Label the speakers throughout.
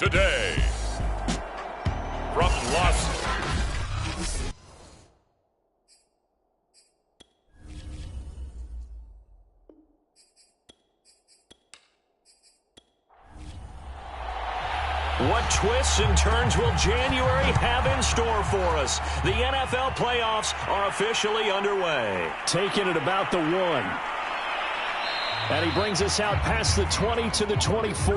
Speaker 1: today. From Los
Speaker 2: What twists and turns will January have in store for us? The NFL playoffs are officially underway. Taking it about the 1. And he brings us out past the 20 to the 24.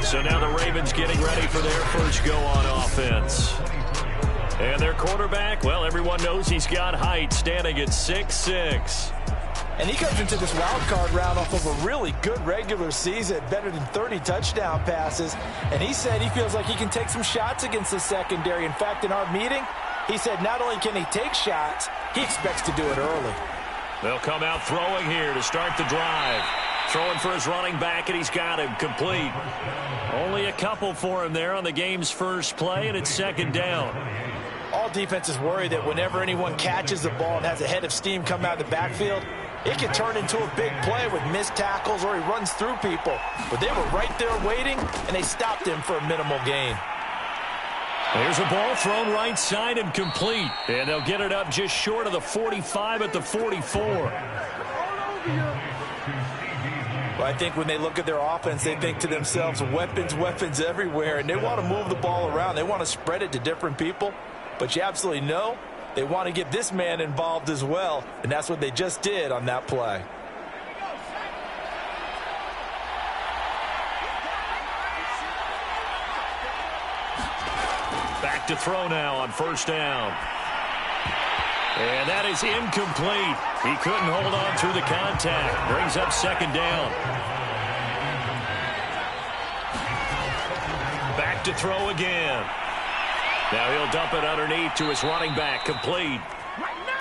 Speaker 2: So now the Ravens getting ready for their first go on offense. And their quarterback, well, everyone knows he's got height, standing at 6'6".
Speaker 3: And he comes into this wild card round off of a really good regular season, better than 30 touchdown passes. And he said he feels like he can take some shots against the secondary. In fact, in our meeting, he said not only can he take shots, he expects to do it early.
Speaker 2: They'll come out throwing here to start the drive. Throwing for his running back, and he's got him complete. Only a couple for him there on the game's first play, and it's second down.
Speaker 3: All defenses worry that whenever anyone catches the ball and has a head of steam come out of the backfield, it can turn into a big play with missed tackles or he runs through people. But they were right there waiting, and they stopped him for a minimal gain.
Speaker 2: There's a ball thrown right side and complete. And they'll get it up just short of the 45 at the 44.
Speaker 3: Well, I think when they look at their offense, they think to themselves, weapons, weapons everywhere. And they want to move the ball around. They want to spread it to different people. But you absolutely know they want to get this man involved as well, and that's what they just did on that play.
Speaker 2: Back to throw now on first down. And that is incomplete. He couldn't hold on through the contact. Brings up second down. Back to throw again. Now he'll dump it underneath to his running back, complete.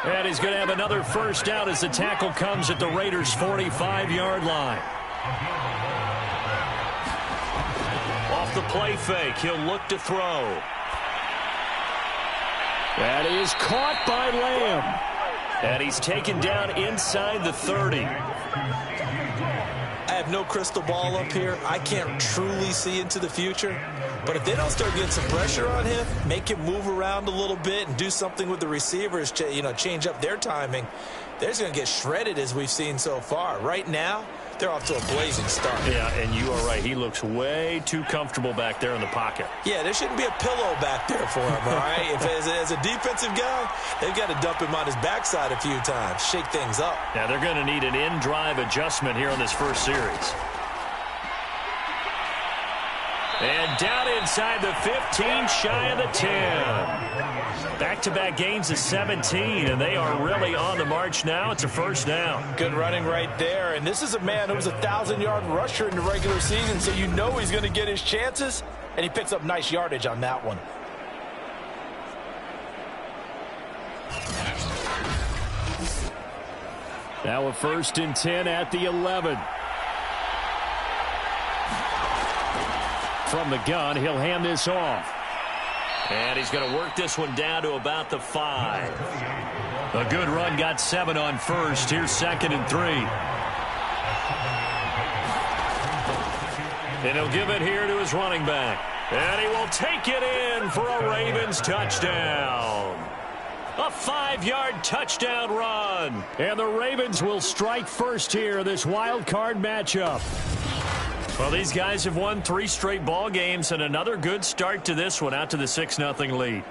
Speaker 2: And he's going to have another first down as the tackle comes at the Raiders' 45-yard line. Off the play fake, he'll look to throw. That is caught by Lamb. And he's taken down inside the 30.
Speaker 3: I have no crystal ball up here. I can't truly see into the future. But if they don't start getting some pressure on him, make him move around a little bit and do something with the receivers, change up their timing, they're just going to get shredded as we've seen so far. Right now, they're off to a blazing start.
Speaker 2: Yeah, and you are right. He looks way too comfortable back there in the pocket.
Speaker 3: Yeah, there shouldn't be a pillow back there for him, all right? If as a defensive guy, they've got to dump him on his backside a few times, shake things up.
Speaker 2: Now, they're going to need an in-drive adjustment here on this first series. And down inside the 15, shy of the 10. Back-to-back gains of 17, and they are really on the march now. It's a first down.
Speaker 3: Good running right there. And this is a man who was a 1,000-yard rusher in the regular season, so you know he's going to get his chances, and he picks up nice yardage on that one.
Speaker 2: Now a 1st and 10 at the 11. From the gun, he'll hand this off. And he's going to work this one down to about the 5. A good run, got 7 on first. Here's 2nd and 3. And he'll give it here to his running back. And he will take it in for a Ravens touchdown. A 5-yard touchdown run. And the Ravens will strike first here, this wild card matchup. Well, these guys have won 3 straight ball games, and another good start to this one, out to the 6-0 lead.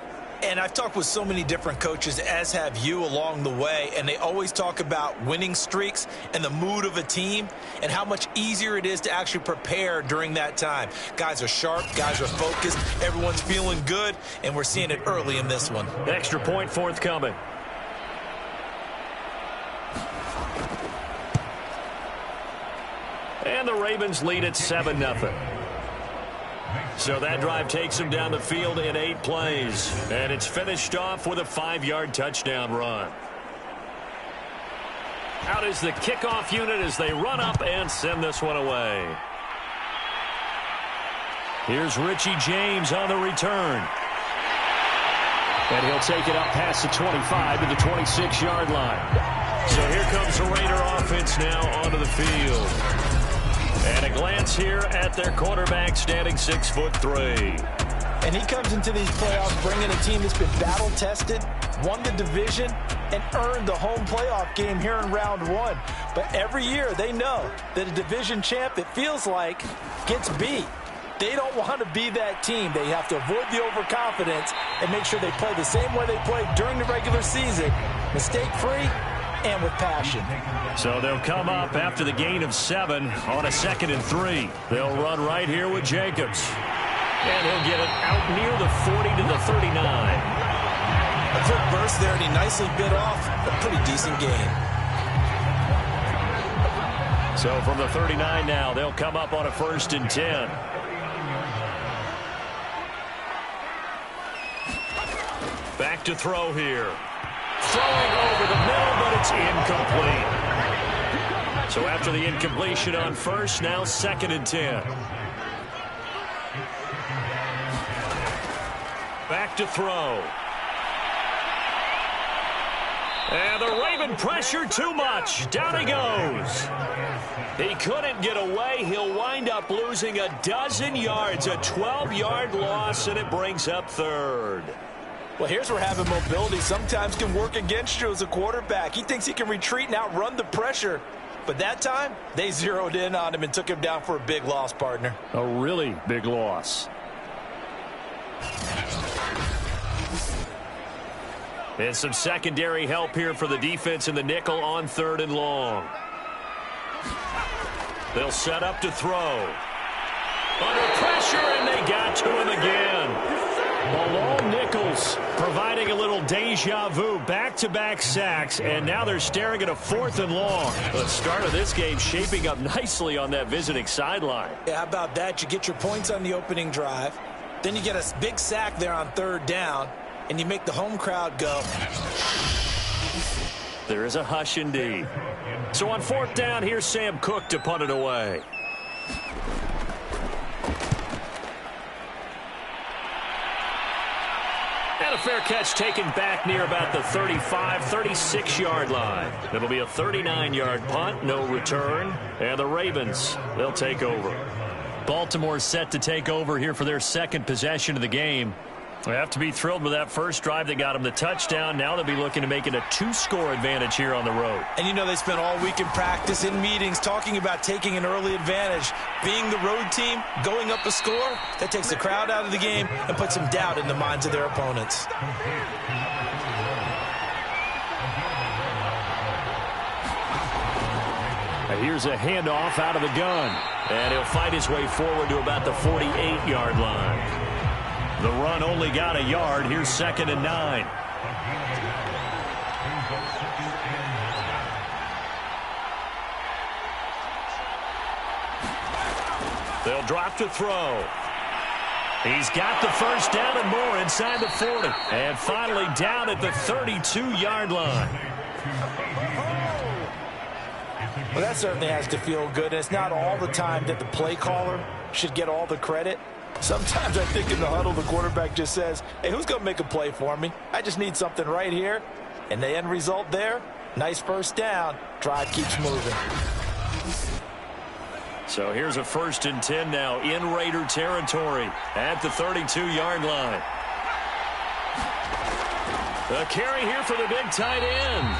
Speaker 3: And I've talked with so many different coaches, as have you, along the way, and they always talk about winning streaks and the mood of a team and how much easier it is to actually prepare during that time. Guys are sharp, guys are focused, everyone's feeling good, and we're seeing it early in this one.
Speaker 2: Extra point forthcoming. And the Ravens lead at 7-0. So that drive takes them down the field in 8 plays. And it's finished off with a 5-yard touchdown run. Out is the kickoff unit as they run up and send this one away. Here's Richie James on the return. And he'll take it up past the 25 to the 26-yard line. So here comes the Raider offense now onto the field. And a glance here at their quarterback, standing 6'3".
Speaker 3: And he comes into these playoffs bringing a team that's been battle-tested, won the division, and earned the home playoff game here in round one. But every year they know that a division champ, it feels like, gets beat. They don't want to be that team. They have to avoid the overconfidence and make sure they play the same way they played during the regular season, mistake-free and with passion.
Speaker 2: So they'll come up after the gain of 7 on a 2nd and 3. They'll run right here with Jacobs. And he'll get it out near the 40 to the 39.
Speaker 3: A quick burst there, and he nicely bit off a pretty decent gain.
Speaker 2: So from the 39 now, they'll come up on a 1st and 10. Back to throw here. Throwing over the middle, but it's incomplete. So after the incompletion on 1st, now 2nd and 10. Back to throw. And the Raven pressure too much. Down he goes. He couldn't get away. He'll wind up losing a dozen yards, a 12-yard loss, and it brings up 3rd.
Speaker 3: Well, here's where having mobility sometimes can work against you as a quarterback. He thinks he can retreat and outrun the pressure. But that time, they zeroed in on him and took him down for a big loss, partner.
Speaker 2: A really big loss. And some secondary help here for the defense in the nickel on 3rd and long. They'll set up to throw. Under pressure, and they got to him again. Malone Nichols providing a little deja vu, back-to-back sacks, and now they're staring at a 4th and long. The start of this game shaping up nicely on that visiting sideline.
Speaker 3: Yeah, how about that? You get your points on the opening drive, then you get a big sack there on 3rd down, and you make the home crowd go.
Speaker 2: There is a hush indeed. So on 4th down, here's Sam Cook to punt it away. And a fair catch taken back near about the 35, 36-yard line. It'll be a 39-yard punt, no return. And the Ravens, they'll take over. Baltimore set to take over here for their 2nd possession of the game. They have to be thrilled with that first drive that got them the touchdown. Now they'll be looking to make it a 2-score advantage here on the road.
Speaker 3: And you know they spent all week in practice, in meetings, talking about taking an early advantage. Being the road team, going up a score, that takes the crowd out of the game and puts some doubt in the minds of their opponents.
Speaker 2: Here's a handoff out of the gun. And he'll fight his way forward to about the 48-yard line. The run only got a yard. Here's 2nd and 9. They'll drop to throw. He's got the first down and more inside the 40. And finally down at the 32-yard line.
Speaker 3: Well, that certainly has to feel good. It's not all the time that the play caller should get all the credit. Sometimes I think in the huddle, the quarterback just says, hey, who's going to make a play for me? I just need something right here. And the end result there, nice first down. Drive keeps moving.
Speaker 2: So here's a 1st and 10 now in Raider territory at the 32-yard line. The carry here for the big tight end.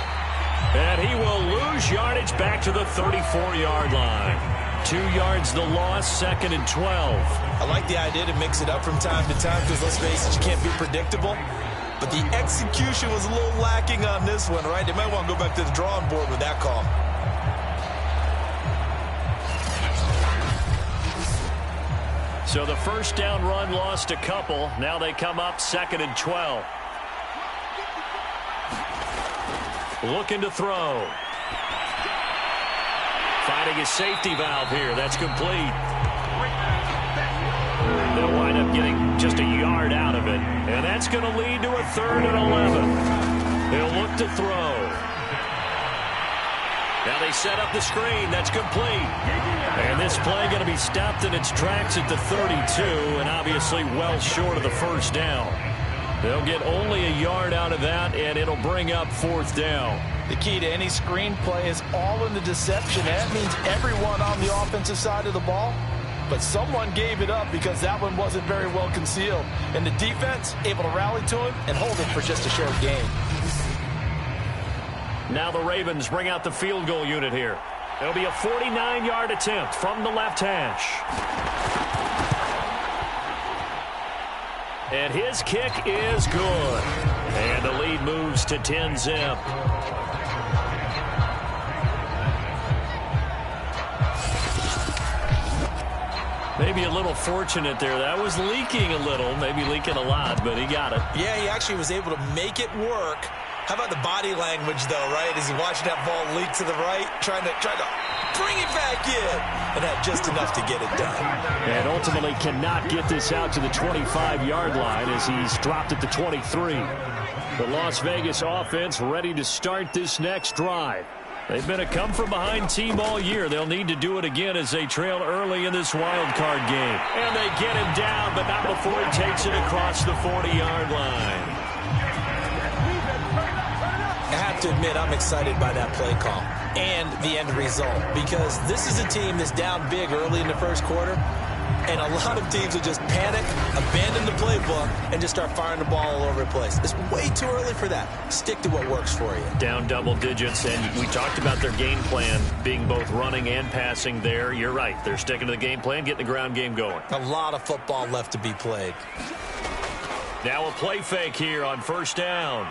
Speaker 2: And he will lose yardage back to the 34-yard line. 2 yards the loss, 2nd and 12.
Speaker 3: I like the idea to mix it up from time to time because, let's face it, you can't be predictable. But the execution was a little lacking on this one, right? They might want to go back to the drawing board with that call.
Speaker 2: So the first down run lost a couple. Now they come up 2nd and 12. Looking to throw. Finding a safety valve here. That's complete. They'll wind up getting just a yard out of it. And that's going to lead to a 3rd and 11. They'll look to throw. Now they set up the screen. That's complete. And this play going to be stopped in its tracks at the 32, and obviously well short of the first down. They'll get only a yard out of that, and it'll bring up 4th down.
Speaker 3: The key to any screenplay is all in the deception. That means everyone on the offensive side of the ball. But someone gave it up because that one wasn't very well concealed. And the defense able to rally to him and hold him for just a short gain.
Speaker 2: Now the Ravens bring out the field goal unit here. It'll be a 49-yard attempt from the left hash. And his kick is good. And the lead moves to 10-zip. Maybe a little fortunate there. That was leaking a little, maybe leaking a lot, but he got it.
Speaker 3: Yeah, he actually was able to make it work. How about the body language, though, right? As he watched that ball leak to the right, trying to bring it back in, and had just enough to get it done.
Speaker 2: And ultimately cannot get this out to the 25-yard line as he's dropped at the 23. The Las Vegas offense ready to start this next drive. They've been a come-from-behind team all year. They'll need to do it again as they trail early in this wild card game. And they get him down, but not before he takes it across the 40-yard line.
Speaker 3: I have to admit, I'm excited by that play call and the end result, because this is a team that's down big early in the first quarter, and a lot of teams will just panic, abandon the playbook, and just start firing the ball all over the place. It's way too early for that. Stick to what works for you.
Speaker 2: Down double digits, and we talked about their game plan being both running and passing there. You're right. They're sticking to the game plan, getting the ground game going.
Speaker 3: A lot of football left to be played.
Speaker 2: Now a play fake here on 1st down.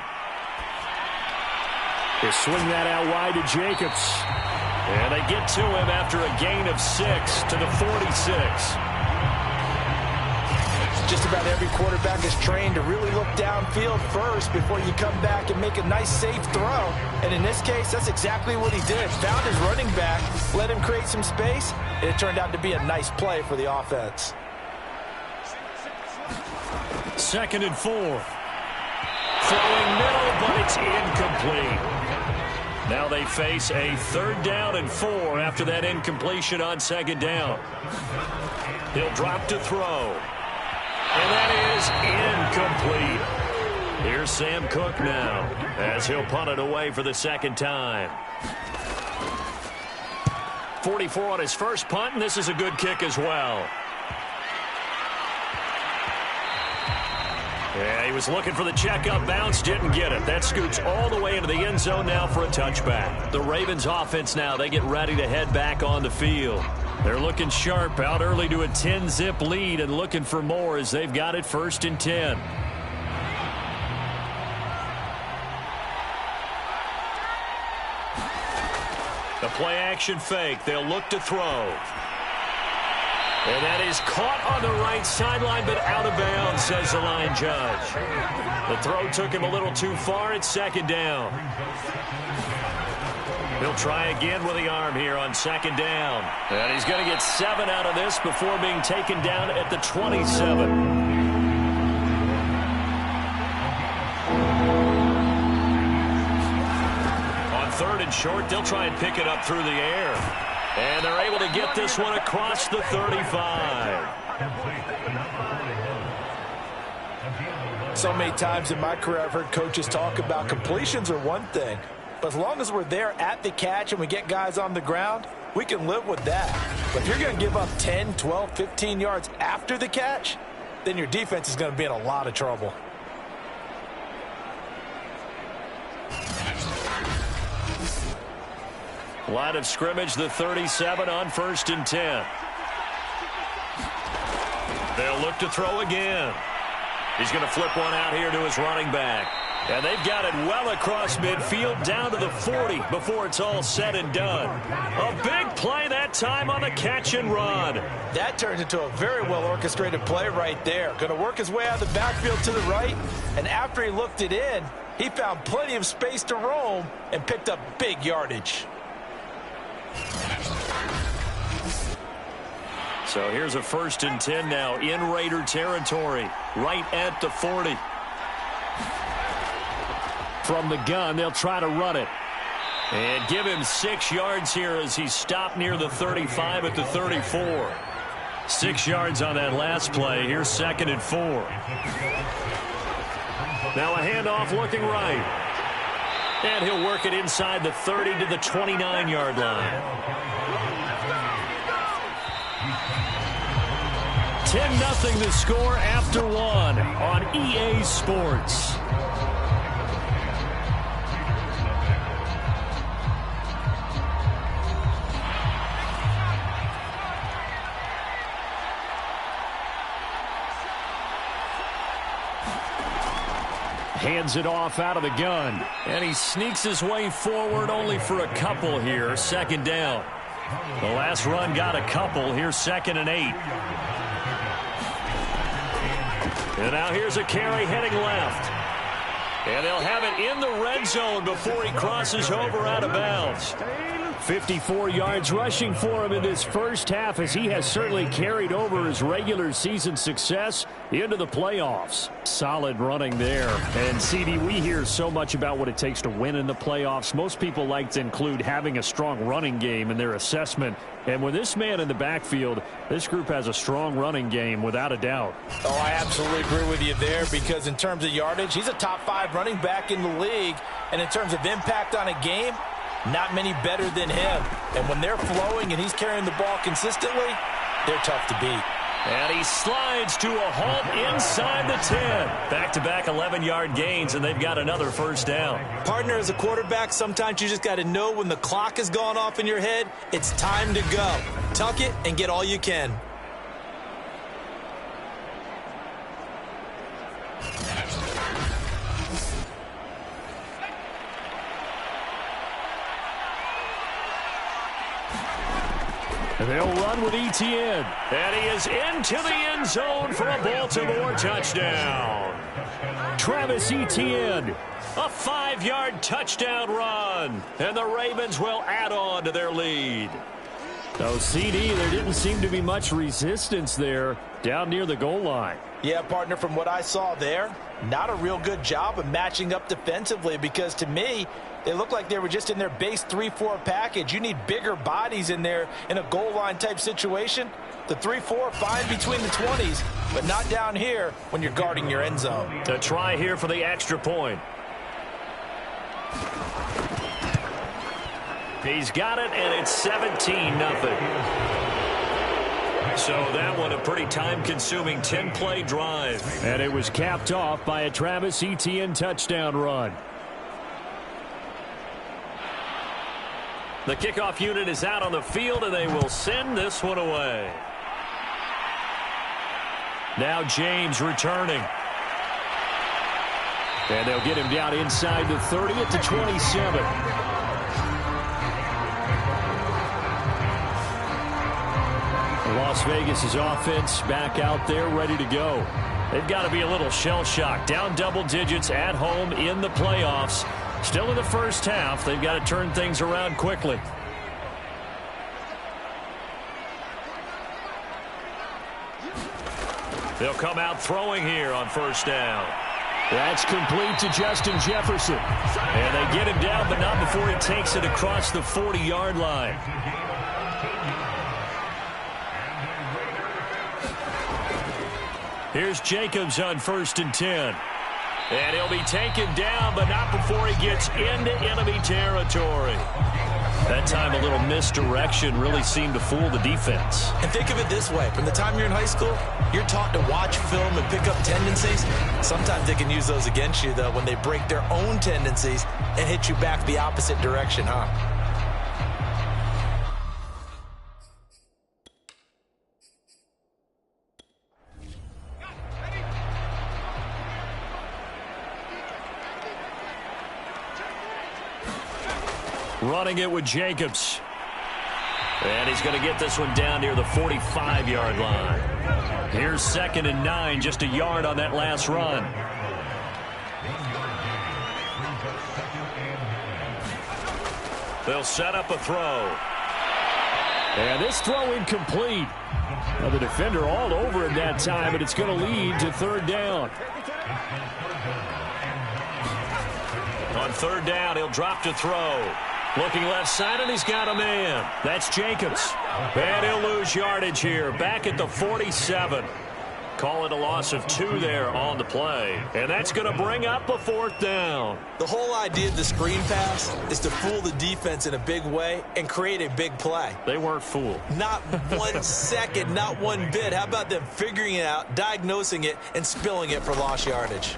Speaker 2: They swing that out wide to Jacobs. And they get to him after a gain of 6 to the 46.
Speaker 3: Just about every quarterback is trained to really look downfield first before you come back and make a nice, safe throw. And in this case, that's exactly what he did. Found his running back, let him create some space, and it turned out to be a nice play for the offense.
Speaker 2: 2nd and 4. Throwing middle, but it's incomplete. Now they face a 3rd down and 4 after that incompletion on 2nd down. He'll drop to throw. And that is incomplete. Here's Sam Cook now as he'll punt it away for the 2nd time. 44 on his first punt, and this is a good kick as well. Yeah, he was looking for the checkup bounce, didn't get it. That scoots all the way into the end zone now for a touchback. The Ravens offense now, they get ready to head back on the field. They're looking sharp, out early to a 10-zip lead and looking for more as they've got it 1st and 10. The play-action fake. They'll look to throw. And that is caught on the right sideline, but out of bounds, says the line judge. The throw took him a little too far. It's 2nd down. He'll try again with the arm here on 2nd down. And he's going to get 7 out of this before being taken down at the 27. On 3rd and short, they'll try and pick it up through the air. And they're able to get this one across the 35.
Speaker 3: So many times in my career I've heard coaches talk about completions are one thing, but as long as we're there at the catch and we get guys on the ground, we can live with that. But if you're going to give up 10, 12, 15 yards after the catch, then your defense is going to be in a lot of trouble.
Speaker 2: Line of scrimmage, the 37 on 1st and 10. They'll look to throw again. He's going to flip one out here to his running back. And they've got it well across midfield down to the 40 before it's all said and done. A big play that time on the catch and run.
Speaker 3: That turned into a very well orchestrated play right there. Going to work his way out of the backfield to the right. And after he looked it in, he found plenty of space to roam and picked up big yardage.
Speaker 2: So here's a 1st and 10 now in Raider territory, right at the 40. From the gun, they'll try to run it. And give him 6 yards here as he stopped near the 35 at the 34. 6 yards on that last play. Here's 2nd and 4. Now a handoff looking right. And he'll work it inside the 30 to the 29-yard line. 10-0 the score after one on EA Sports. Hands it off out of the gun. And he sneaks his way forward only for a couple here. Second down. The last run got a couple. Here's 2nd and 8. And now here's a carry heading left. And they'll have it in the red zone before he crosses over out of bounds. 54 yards rushing for him in this first half, as he has certainly carried over his regular season success into the playoffs. Solid running there. And CD, we hear so much about what it takes to win in the playoffs. Most people like to include having a strong running game in their assessment. And with this man in the backfield, this group has a strong running game without a doubt.
Speaker 3: Oh, I absolutely agree with you there, because in terms of yardage, he's a top 5 running back in the league. And in terms of impact on a game, not many better than him. And when they're flowing and he's carrying the ball consistently, they're tough to beat.
Speaker 2: And he slides to a halt inside the 10. Back-to-back 11-yard gains, and they've got another first down.
Speaker 3: Partner, as a quarterback, sometimes you just got to know when the clock has gone off in your head, it's time to go. Tuck it and get all you can.
Speaker 2: They'll run with Etienne. And he is into the end zone for a Baltimore touchdown. Travis Etienne, a 5-yard touchdown run. And the Ravens will add on to their lead. So, CD, there didn't seem to be much resistance there down near the goal line.
Speaker 3: Yeah, partner, from what I saw there, not a real good job of matching up defensively, because to me, they looked like they were just in their base 3-4 package. You need bigger bodies in there in a goal line type situation. The 3-4, fine between the 20s, but not down here when you're guarding your end zone.
Speaker 2: To try here for the extra point. He's got it, and it's 17-0. So that one a pretty time-consuming 10-play drive. And it was capped off by a Travis Etienne touchdown run. The kickoff unit is out on the field, and they will send this one away. Now James returning. And they'll get him down inside the 30 at the 27. Las Vegas' offense back out there ready to go. They've got to be a little shell-shocked. Down double digits at home in the playoffs. Still in the first half. They've got to turn things around quickly. They'll come out throwing here on first down. That's complete to Justin Jefferson. And they get him down, but not before he takes it across the 40-yard line. Here's Jacobs on 1st and 10. And he'll be taken down, but not before he gets into enemy territory. That time a little misdirection really seemed to fool the defense.
Speaker 3: And think of it this way. From the time you're in high school, you're taught to watch film and pick up tendencies. Sometimes they can use those against you, though, when they break their own tendencies and hit you back the opposite direction, huh?
Speaker 2: Running it with Jacobs. And he's going to get this one down near the 45-yard line. Here's 2nd and 9, just a yard on that last run. They'll set up a throw. And this throw incomplete. Now the defender all over him that time, but it's going to lead to 3rd down. On 3rd down, he'll drop to throw. Looking left side, and he's got a man. That's Jacobs. And he'll lose yardage here, back at the 47. Call it a loss of 2 there on the play. And that's going to bring up a 4th down.
Speaker 3: The whole idea of the screen pass is to fool the defense in a big way and create a big play.
Speaker 2: They weren't fooled.
Speaker 3: Not 1 second, not one bit. How about them figuring it out, diagnosing it, and spilling it for lost yardage?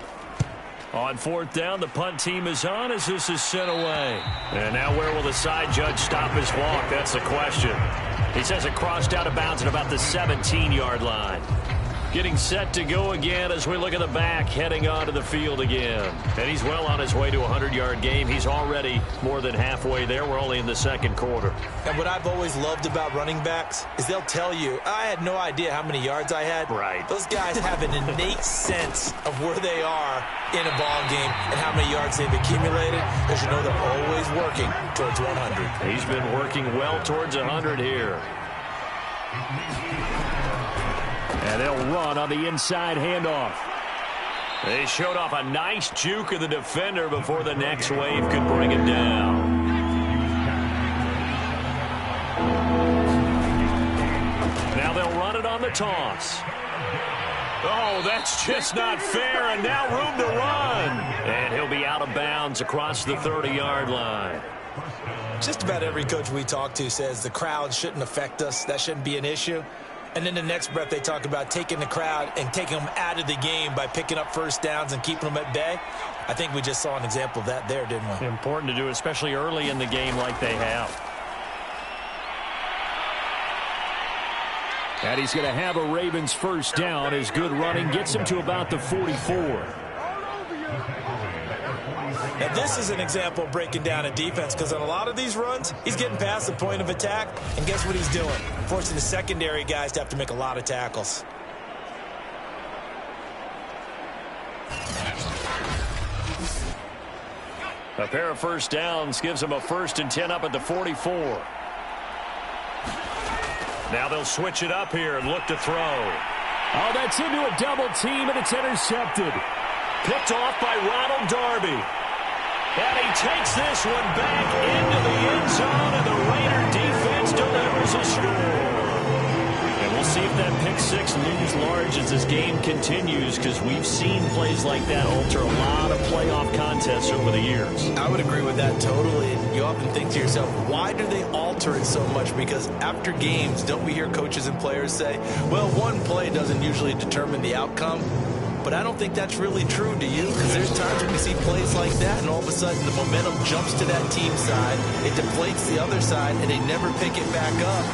Speaker 2: On 4th down, the punt team is on as this is sent away. And now where will the side judge stop his walk? That's the question. He says it crossed out of bounds at about the 17-yard line. Getting set to go again as we look at the back, heading onto the field again. And he's well on his way to a 100-yard game. He's already more than halfway there. We're only in the 2nd quarter.
Speaker 3: And what I've always loved about running backs is they'll tell you, I had no idea how many yards I had.
Speaker 2: Right.
Speaker 3: Those guys have an innate sense of where they are in a ball game and how many yards they've accumulated, because you know they're always working towards 100.
Speaker 2: He's been working well towards 100 here. And they'll run on the inside handoff. They showed off a nice juke of the defender before the next wave could bring him down. Now they'll run it on the toss. Oh, that's just not fair, and now room to run. And he'll be out of bounds across the 30-yard line.
Speaker 3: Just about every coach we talk to says the crowd shouldn't affect us. That shouldn't be an issue. And then the next breath they talk about taking the crowd and taking them out of the game by picking up first downs and keeping them at bay. I think we just saw an example of that there, didn't we?
Speaker 2: Important to do, especially early in the game like they have. And he's going to have a Ravens first down as good running gets him to about the 44.
Speaker 3: And this is an example of breaking down a defense, because on a lot of these runs, he's getting past the point of attack, and guess what he's doing? Forcing the secondary guys to have to make a lot of tackles.
Speaker 2: A pair of first downs gives him a 1st and 10 up at the 44. Now they'll switch it up here and look to throw. Oh, that's into a double team, and it's intercepted. Picked off by Ronald Darby. And he takes this one back into the end zone, and the Raider defense delivers a score. And we'll see if that pick 6 looms large as this game continues, because we've seen plays like that alter a lot of playoff contests over the years.
Speaker 3: I would agree with that totally. You often think to yourself, why do they alter it so much? Because after games, don't we hear coaches and players say, well, one play doesn't usually determine the outcome? But I don't think that's really true, do you? Because there's times when we see plays like that, and all of a sudden the momentum jumps to that team side, it deflates the other side, and they never pick it back up.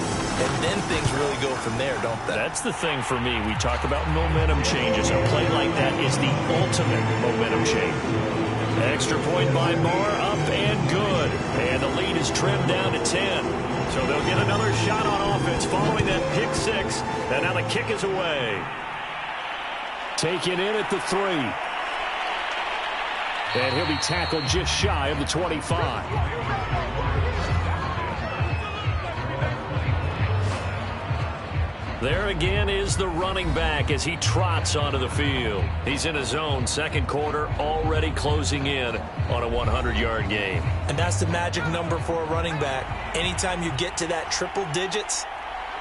Speaker 3: And then things really go from there, don't they?
Speaker 2: That's the thing for me. We talk about momentum changes. A play like that is the ultimate momentum change. Extra point by Moore, up and good. And the lead is trimmed down to 10. So they'll get another shot on offense following that pick 6. And now the kick is away. Taken in at the 3. And he'll be tackled just shy of the 25. There again is the running back as he trots onto the field. He's in his own 2nd quarter, already closing in on a 100-yard game.
Speaker 3: And that's the magic number for a running back. Anytime you get to that triple digits,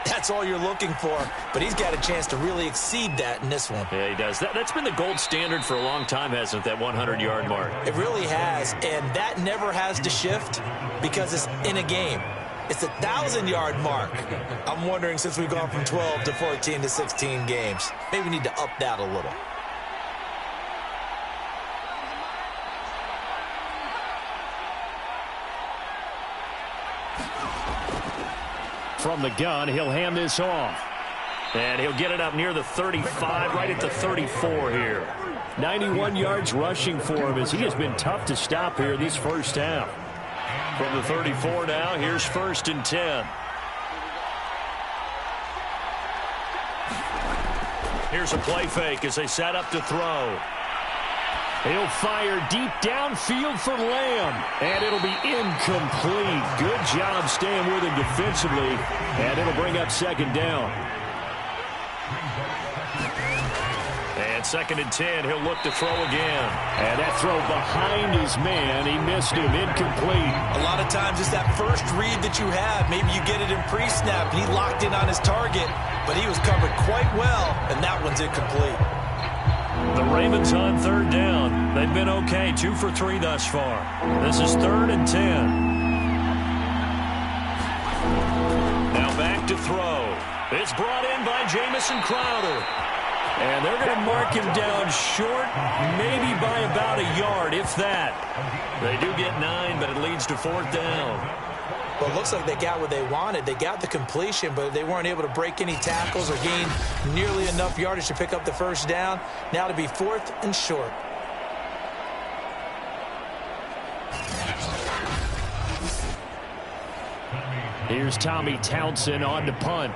Speaker 3: that's all you're looking for. But he's got a chance to really exceed that in this one.
Speaker 2: Yeah, he does. That's been the gold standard for a long time, hasn't it, that 100-yard mark?
Speaker 3: It really has, and that never has to shift because it's in a game. It's a 1,000-yard mark. I'm wondering, since we've gone from 12 to 14 to 16 games, maybe we need to up that a little.
Speaker 2: From the gun, he'll hand this off. And he'll get it up near the 35, right at the 34 here. 91 yards rushing for him as he has been tough to stop here this first half. From the 34 now, here's 1st and 10. Here's a play fake as they set up to throw. He'll fire deep downfield for Lamb. And it'll be incomplete. Good job staying with him defensively. And it'll bring up 2nd down. And 2nd and 10. He'll look to throw again. And that throw behind his man. He missed him. Incomplete.
Speaker 3: A lot of times it's that first read that you have. Maybe you get it in pre-snap, and he locked in on his target, but he was covered quite well, and that one's incomplete.
Speaker 2: The Ravens on 3rd down. They've been okay, 2 for 3 thus far. This is 3rd and 10. Now back to throw. It's brought in by Jamison Crowder. And they're going to mark him down short, maybe by about a yard, if that. They do get 9, but it leads to 4th down.
Speaker 3: Well, it looks like they got what they wanted. They got the completion, but they weren't able to break any tackles or gain nearly enough yardage to pick up the first down. Now to be 4th and short.
Speaker 2: Here's Tommy Townsend on to punt.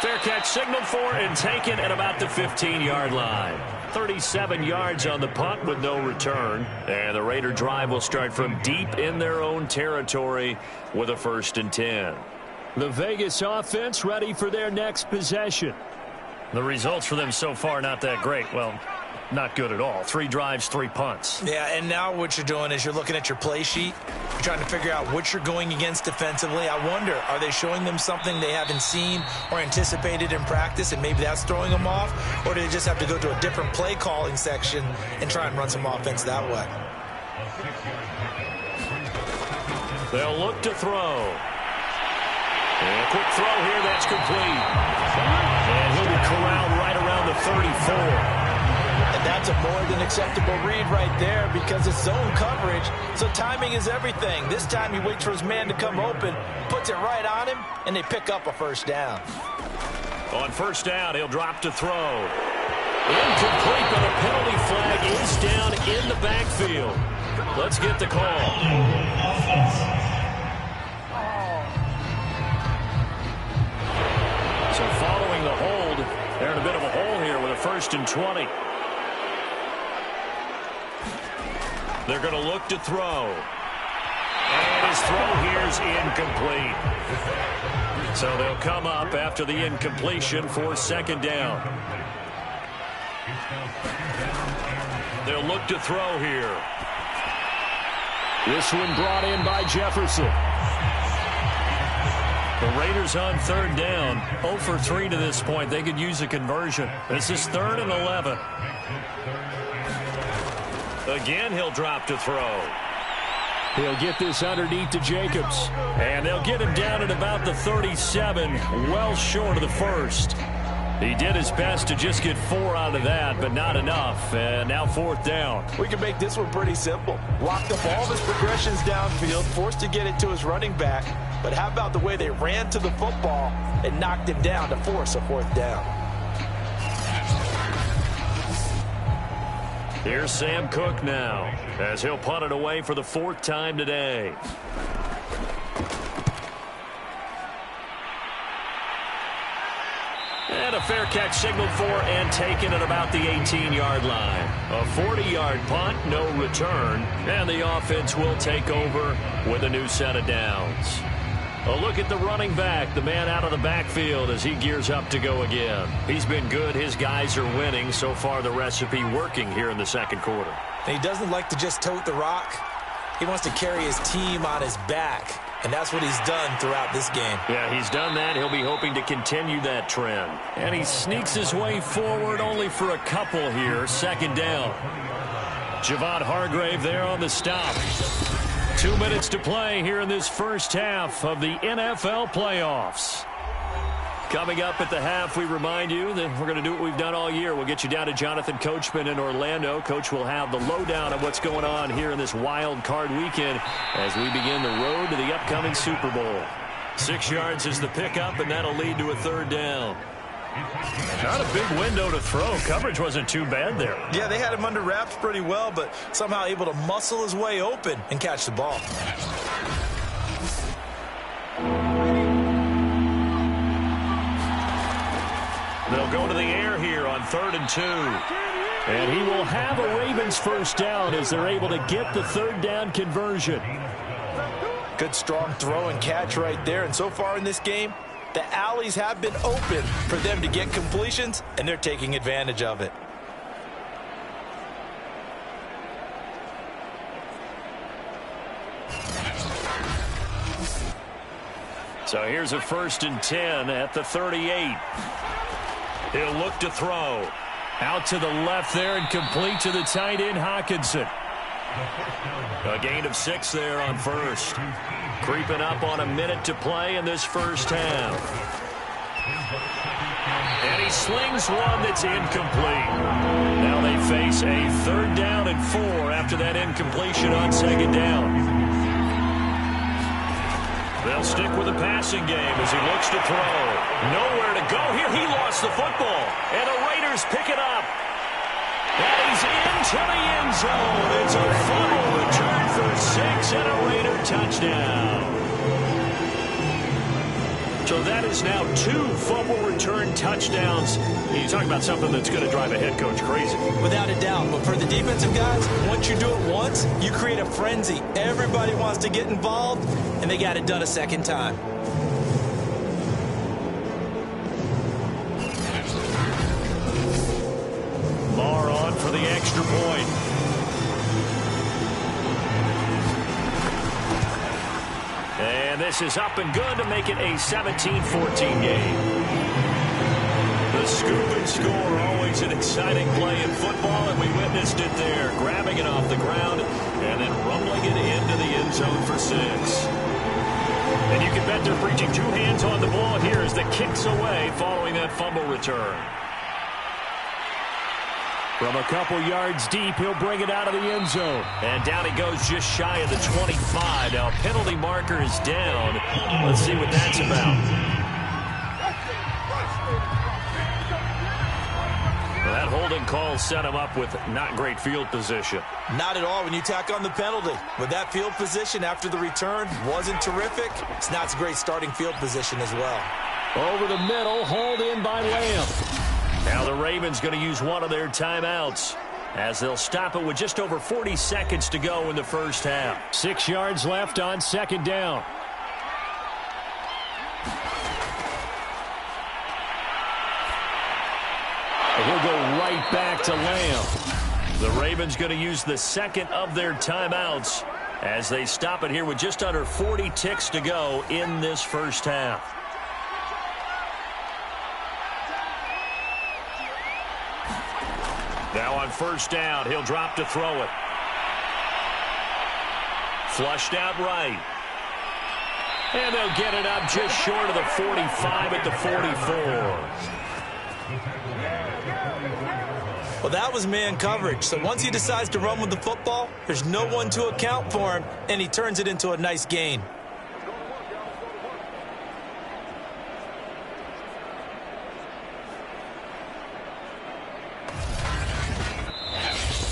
Speaker 2: Fair catch signaled for and taken at about the 15-yard line. 37 yards on the punt with no return. And the Raider drive will start from deep in their own territory with a 1st and 10. The Vegas offense ready for their next possession. The results for them so far not that great. Well, not good at all. 3 drives, 3 punts.
Speaker 3: Yeah, and now what you're doing is you're looking at your play sheet. You're trying to figure out what you're going against defensively. I wonder, are they showing them something they haven't seen or anticipated in practice, and maybe that's throwing them off? Or do they just have to go to a different play calling section and try and run some offense that way?
Speaker 2: They'll look to throw. And a quick throw here, that's complete. And he'll be corralled right around the 34.
Speaker 3: And that's a more than acceptable read right there because it's zone coverage, so timing is everything. This time he waits for his man to come open, puts it right on him, and they pick up a 1st down.
Speaker 2: On 1st down, he'll drop to throw. Incomplete, but a penalty flag is down in the backfield. Let's get the call. So following the hold, they're in a bit of a hole here with a 1st and 20. They're going to look to throw. And his throw here is incomplete. So they'll come up after the incompletion for 2nd down. They'll look to throw here. This one brought in by Jefferson. The Raiders on 3rd down. 0 for 3 to this point. They could use a conversion. This is 3rd and 11. Again, he'll drop to throw. He'll get this underneath to Jacobs. And they'll get him down at about the 37, well short of the 1st. He did his best to just get 4 out of that, but not enough. And now 4th down.
Speaker 3: We can make this one pretty simple. Locked up all of his progressions downfield, forced to get it to his running back. But how about the way they ran to the football and knocked him down to force a 4th down?
Speaker 2: Here's Sam Cook now, as he'll punt it away for the 4th time today. And a fair catch signaled for and taken at about the 18-yard line. A 40-yard punt, no return, and the offense will take over with a new set of downs. A look at the running back, the man out of the backfield as he gears up to go again. He's been good. His guys are winning. So far, the recipe working here in the 2nd quarter.
Speaker 3: And he doesn't like to just tote the rock. He wants to carry his team on his back, and that's what he's done throughout this game.
Speaker 2: Yeah, he's done that. He'll be hoping to continue that trend. And he sneaks his way forward only for a couple here. 2nd down. Javon Hargrave there on the stop. 2 minutes to play here in this first half of the NFL playoffs. Coming up at the half, we remind you that we're going to do what we've done all year. We'll get you down to Jonathan Coachman in Orlando. Coach will have the lowdown of what's going on here in this wild card weekend as we begin the road to the upcoming Super Bowl. 6 yards is the pickup, and that'll lead to a 3rd down. Not a big window to throw. Coverage wasn't too bad there.
Speaker 3: Yeah, they had him under wraps pretty well, but somehow able to muscle his way open and catch the ball.
Speaker 2: They'll go to the air here on 3rd and 2. And he will have a Ravens 1st down as they're able to get the 3rd down conversion.
Speaker 3: Good, strong throw and catch right there. And so far in this game, the alleys have been open for them to get completions, and they're taking advantage of it.
Speaker 2: So here's a 1st and 10 at the 38. He'll look to throw. Out to the left there and complete to the tight end, Hawkinson. A gain of 6 there on first. Creeping up on a minute to play in this first half. And he slings one that's incomplete. Now they face a 3rd down and 4 after that incompletion on 2nd down. They'll stick with the passing game as he looks to throw. Nowhere to go here. He lost the football. And the Raiders pick it up. And he's into the end zone. It's a fumble return for 6 and a Raider touchdown. So that is now 2 fumble return touchdowns. You talk about something that's going to drive a head coach crazy. Without a doubt. But for the defensive guys, once you do it once, you create a frenzy. Everybody wants to get involved, and they got it done a second time. Marr on for the extra point. And this is up and good to make it a 17-14 game. The scoop and score, always an exciting play in football, and we witnessed it there, grabbing it off the ground and then rumbling it into the end zone for 6. And you can bet they're preaching 2 hands on the ball here as the kick's away following that fumble return. From a couple yards deep, he'll bring it out of the end zone. And down he goes just shy of the 25. Now, penalty marker is down. Let's see what that's about. Well, that holding call set him up with not great field position. Not at all when you tack on the penalty. With that field position after the return wasn't terrific. It's not a great starting field position as well. Over the middle, hauled in by Lamb. Now the Ravens going to use one of their timeouts as they'll stop it with just over 40 seconds to go in the first half. 6 yards left on 2nd down. He'll go right back to Lamb. The Ravens going to use the 2nd of their timeouts as they stop it here with just under 40 ticks to go in this first half. Now on 1st down, he'll drop to throw it. Flushed out right. And they'll get it up just short of the 45 at the 44. Well, that was man coverage. So once he decides to run with the football, there's no one to account for him, and he turns it into a nice gain.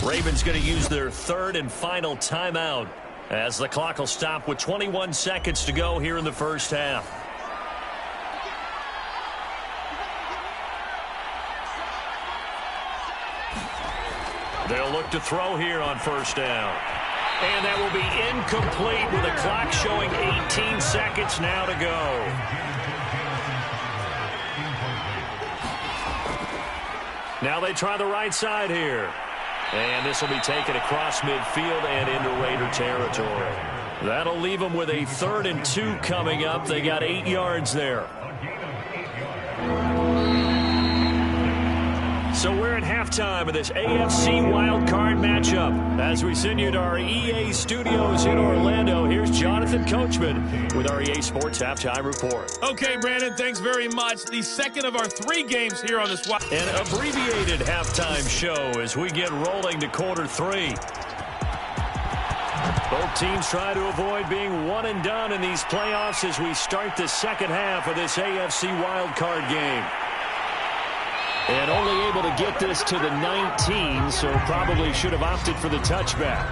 Speaker 2: Ravens going to use their 3rd and final timeout as the clock will stop with 21 seconds to go here in the first half. They'll look to throw here on 1st down. And that will be incomplete with the clock showing 18 seconds now to go. Now they try the right side here. And this will be taken across midfield and into Raider territory. That'll leave them with a 3rd and 2 coming up. They got 8 yards there. So we're at halftime of this AFC wildcard matchup. As we send you to our EA studios in Orlando, here's Jonathan Coachman with our EA Sports Halftime Report.
Speaker 4: Okay, Brandon, thanks very much. The 2nd of our 3 games here on this.
Speaker 2: An abbreviated halftime show as we get rolling to quarter 3. Both teams try to avoid being one and done in these playoffs as we start the 2nd half of this AFC wildcard game. And only able to get this to the 19, so probably should have opted for the touchback.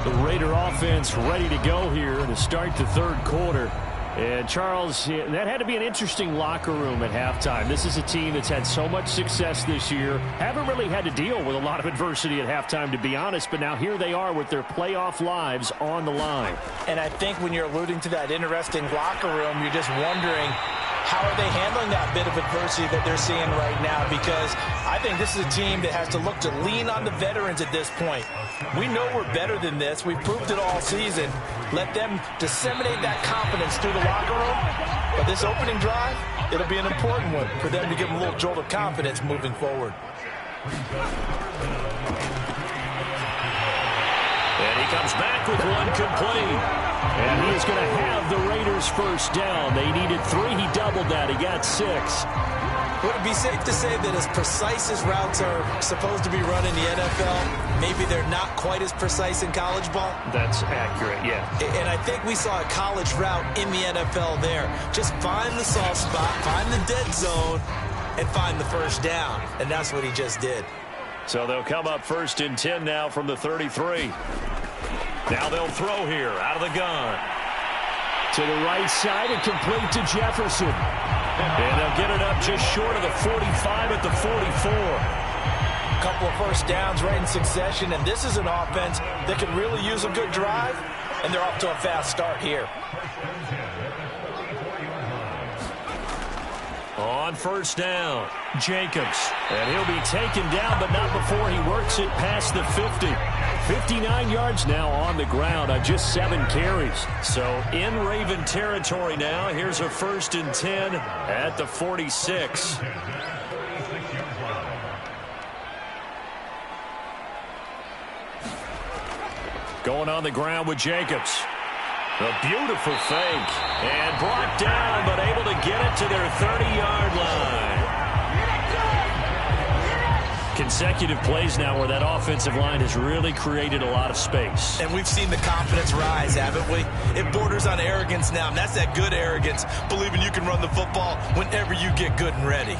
Speaker 2: The Raider offense ready to go here to start the 3rd quarter. And, Charles, that had to be an interesting locker room at halftime. This is a team that's had so much success this year. Haven't really had to deal with a lot of adversity at halftime, to be honest. But now here they are with their playoff lives on the line.
Speaker 3: And I think when you're alluding to that interesting locker room, you're just wondering, how are they handling that bit of adversity that they're seeing right now? Because I think this is a team that has to look to lean on the veterans at this point. We know we're better than this. We've proved it all season. Let them disseminate that confidence through the locker room. But this opening drive, it'll be an important one for them to give them a little jolt of confidence moving forward.
Speaker 2: And he comes back with one complete. And he is going to have the Raiders first down. They needed 3. He doubled that. He got 6.
Speaker 3: Would it be safe to say that as precise as routes are supposed to be run in the NFL, maybe they're not quite as precise in college ball?
Speaker 2: That's accurate, yeah.
Speaker 3: And I think we saw a college route in the NFL there. Just find the soft spot, find the dead zone, and find the first down. And that's what he just did.
Speaker 2: So they'll come up 1st and 10 now from the 33. Now they'll throw here out of the gun. To the right side and complete to Jefferson. And they'll get it up just short of the 45 at the 44.
Speaker 3: A couple of first downs right in succession, and this is an offense that could really use a good drive, and they're off to a fast start here.
Speaker 2: On first down, Jacobs. And he'll be taken down, but not before he works it past the 50. 59 yards now on the ground on just 7 carries. So in Raven territory now. Here's a 1st and 10 at the 46. Going on the ground with Jacobs. A beautiful fake. And brought down, but able to get it to their 30-yard line. Consecutive plays now where that offensive line has really created a lot of space.
Speaker 3: And we've seen the confidence rise, haven't we? It borders on arrogance now, and that's that good arrogance, believing you can run the football whenever you get good and ready.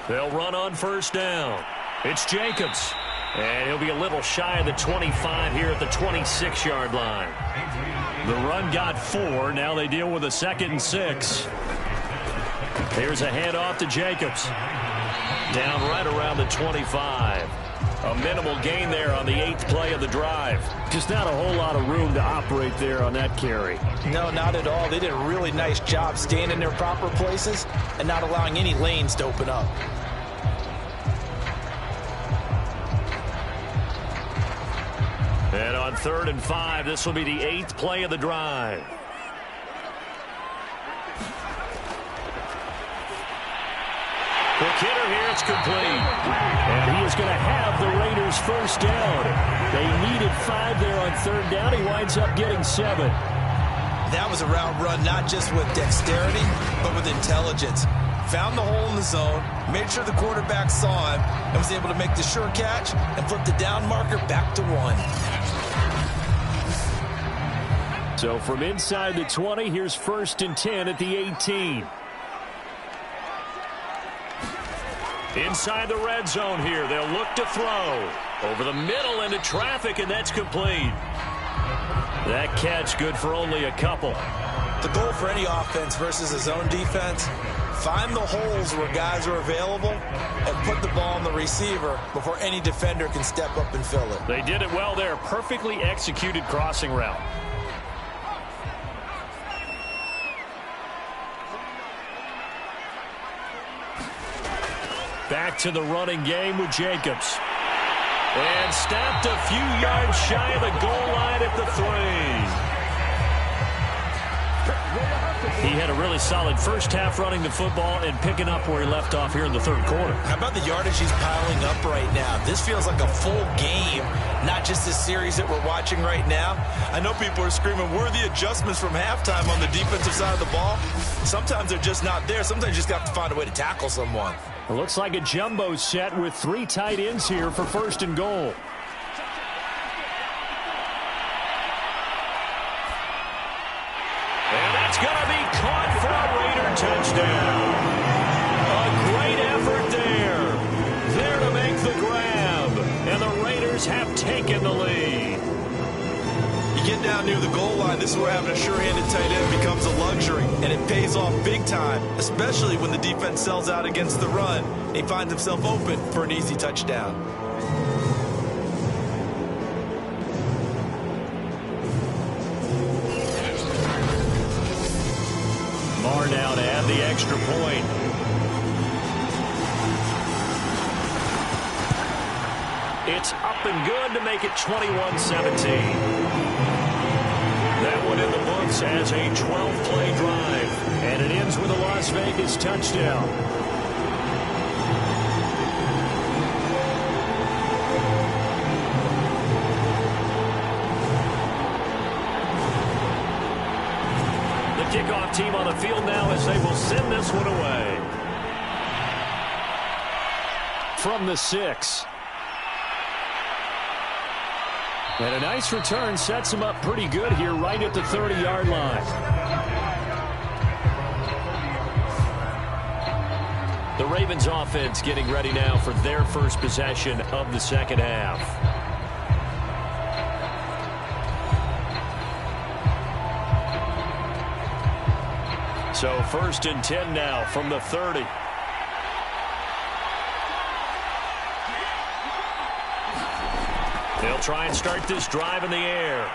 Speaker 2: They'll run on first down. It's Jacobs. And he'll be a little shy of the 25 here at the 26-yard line. The run got 4. Now they deal with a 2nd and 6. Here's a handoff to Jacobs. Down right around the 25. A minimal gain there on the 8th play of the drive. Just not a whole lot of room to operate there on that carry.
Speaker 3: No, not at all. They did a really nice job staying in their proper places and not allowing any lanes to open up.
Speaker 2: And on 3rd and 5, this will be the 8th play of the drive. Quick hitter here, it's complete. And he is going to have the Raiders first down. They needed 5 there on 3rd down. He winds up getting 7.
Speaker 3: That was a route run not just with dexterity, but with intelligence. Found the hole in the zone, made sure the quarterback saw him, and was able to make the sure catch and flip the down marker back to 1.
Speaker 2: So from inside the 20, here's 1st and 10 at the 18. Inside the red zone here, they'll look to throw. Over the middle into traffic, and that's complete. That catch good for only a couple.
Speaker 3: The goal for any offense versus a zone defense, find the holes where guys are available and put the ball on the receiver before any defender can step up and fill it.
Speaker 2: They did it well there. Perfectly executed crossing route. Back to the running game with Jacobs. And stopped a few yards shy of the goal line at the 3. He had a really solid first half running the football and picking up where he left off here in the 3rd quarter.
Speaker 3: How about the yardage he's piling up right now? This feels like a full game, not just this series that we're watching right now. I know people are screaming, where are the adjustments from halftime on the defensive side of the ball? Sometimes they're just not there. Sometimes you just have to find a way to tackle someone.
Speaker 2: It looks like a jumbo set with 3 tight ends here for 1st and goal. And that's going to be caught for a 15-yard touchdown. A great effort there. There to make the grab. And the Raiders have taken the lead.
Speaker 3: You get down near the goal line, this is where having a sure-handed tight end becomes a luxury, and it pays off big time, especially when the defense sells out against the run. He finds himself open for an easy touchdown.
Speaker 2: Marr now to add the extra point. It's up and good to make it 21-17. That one in the books as a 12-play drive. And it ends with a Las Vegas touchdown. The kickoff team on the field now as they will send this one away. From the 6. And a nice return sets him up pretty good here right at the 30-yard line. The Ravens offense getting ready now for their first possession of the second half. So 1st and 10 now from the 30. They'll try and start this drive in the air.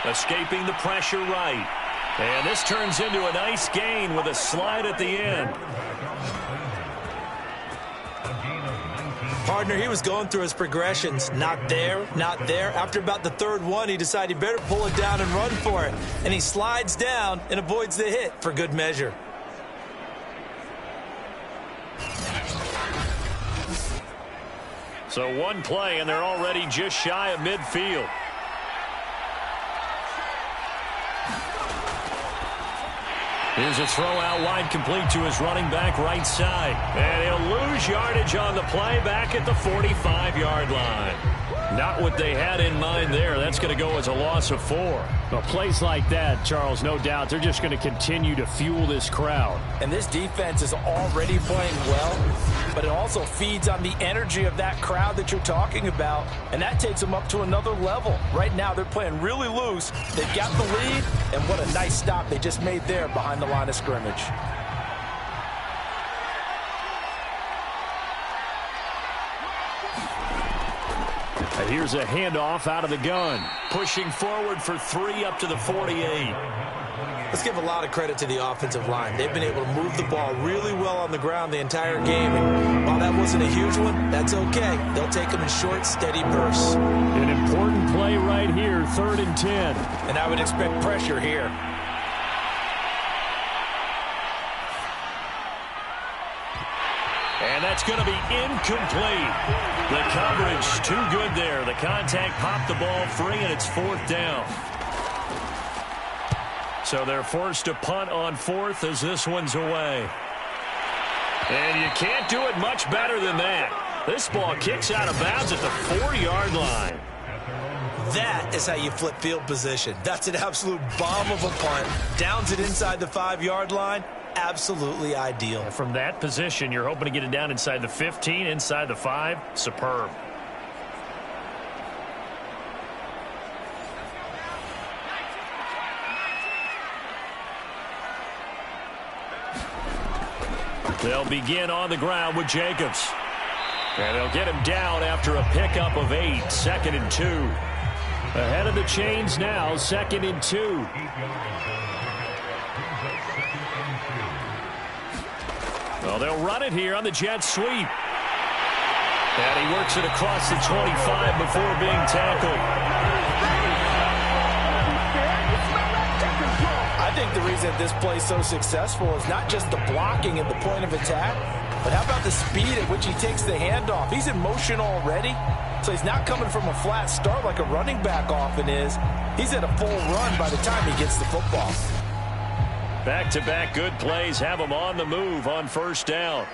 Speaker 2: Escaping the pressure right. And this turns into a nice gain with a slide at the end.
Speaker 3: Partner, he was going through his progressions. Not there, not there. After about the third one, he decided he better pull it down and run for it. And he slides down and avoids the hit for good measure.
Speaker 2: So one play, and they're already just shy of midfield. Here's a throw out wide, complete to his running back right side. And he'll lose yardage on the play back at the 45-yard line. Not what they had in mind there. That's going to go as a loss of 4.
Speaker 5: Well, plays like that, Charles, no doubt, they're just going to continue to fuel this crowd.
Speaker 6: And this defense is already playing well, but it also feeds on the energy of that crowd that you're talking about, and that takes them up to another level. Right now, they're playing really loose. They've got the lead, and what a nice stop they just made there behind the line of scrimmage.
Speaker 2: And here's a handoff out of the gun. Pushing forward for 3 up to the 48.
Speaker 3: Let's give a lot of credit to the offensive line. They've been able to move the ball really well on the ground the entire game. And while that wasn't a huge one, that's okay. They'll take them in short, steady bursts.
Speaker 5: An important play right here, 3rd and 10.
Speaker 6: And I would expect pressure here.
Speaker 2: And that's going to be incomplete. The coverage too good there. The contact popped the ball free, and it's 4th down. So they're forced to punt on 4th as this one's away. And you can't do it much better than that. This ball kicks out of bounds at the 4-yard line.
Speaker 3: That is how you flip field position. That's an absolute bomb of a punt. Downs it inside the 5-yard line. Absolutely ideal.
Speaker 2: From that position, you're hoping to get it down inside the 15, inside the 5. Superb. They'll begin on the ground with Jacobs. And they'll get him down after a pickup of 8. 2nd and 2. Ahead of the chains now, 2nd and 2. Well, they'll run it here on the jet sweep. And he works it across the 25 before being tackled.
Speaker 6: I think the reason this play is so successful is not just the blocking at the point of attack, but how about the speed at which he takes the handoff? He's in motion already, so he's not coming from a flat start like a running back often is. He's at a full run by the time he gets the football.
Speaker 2: Back-to-back good plays have him on the move on 1st down.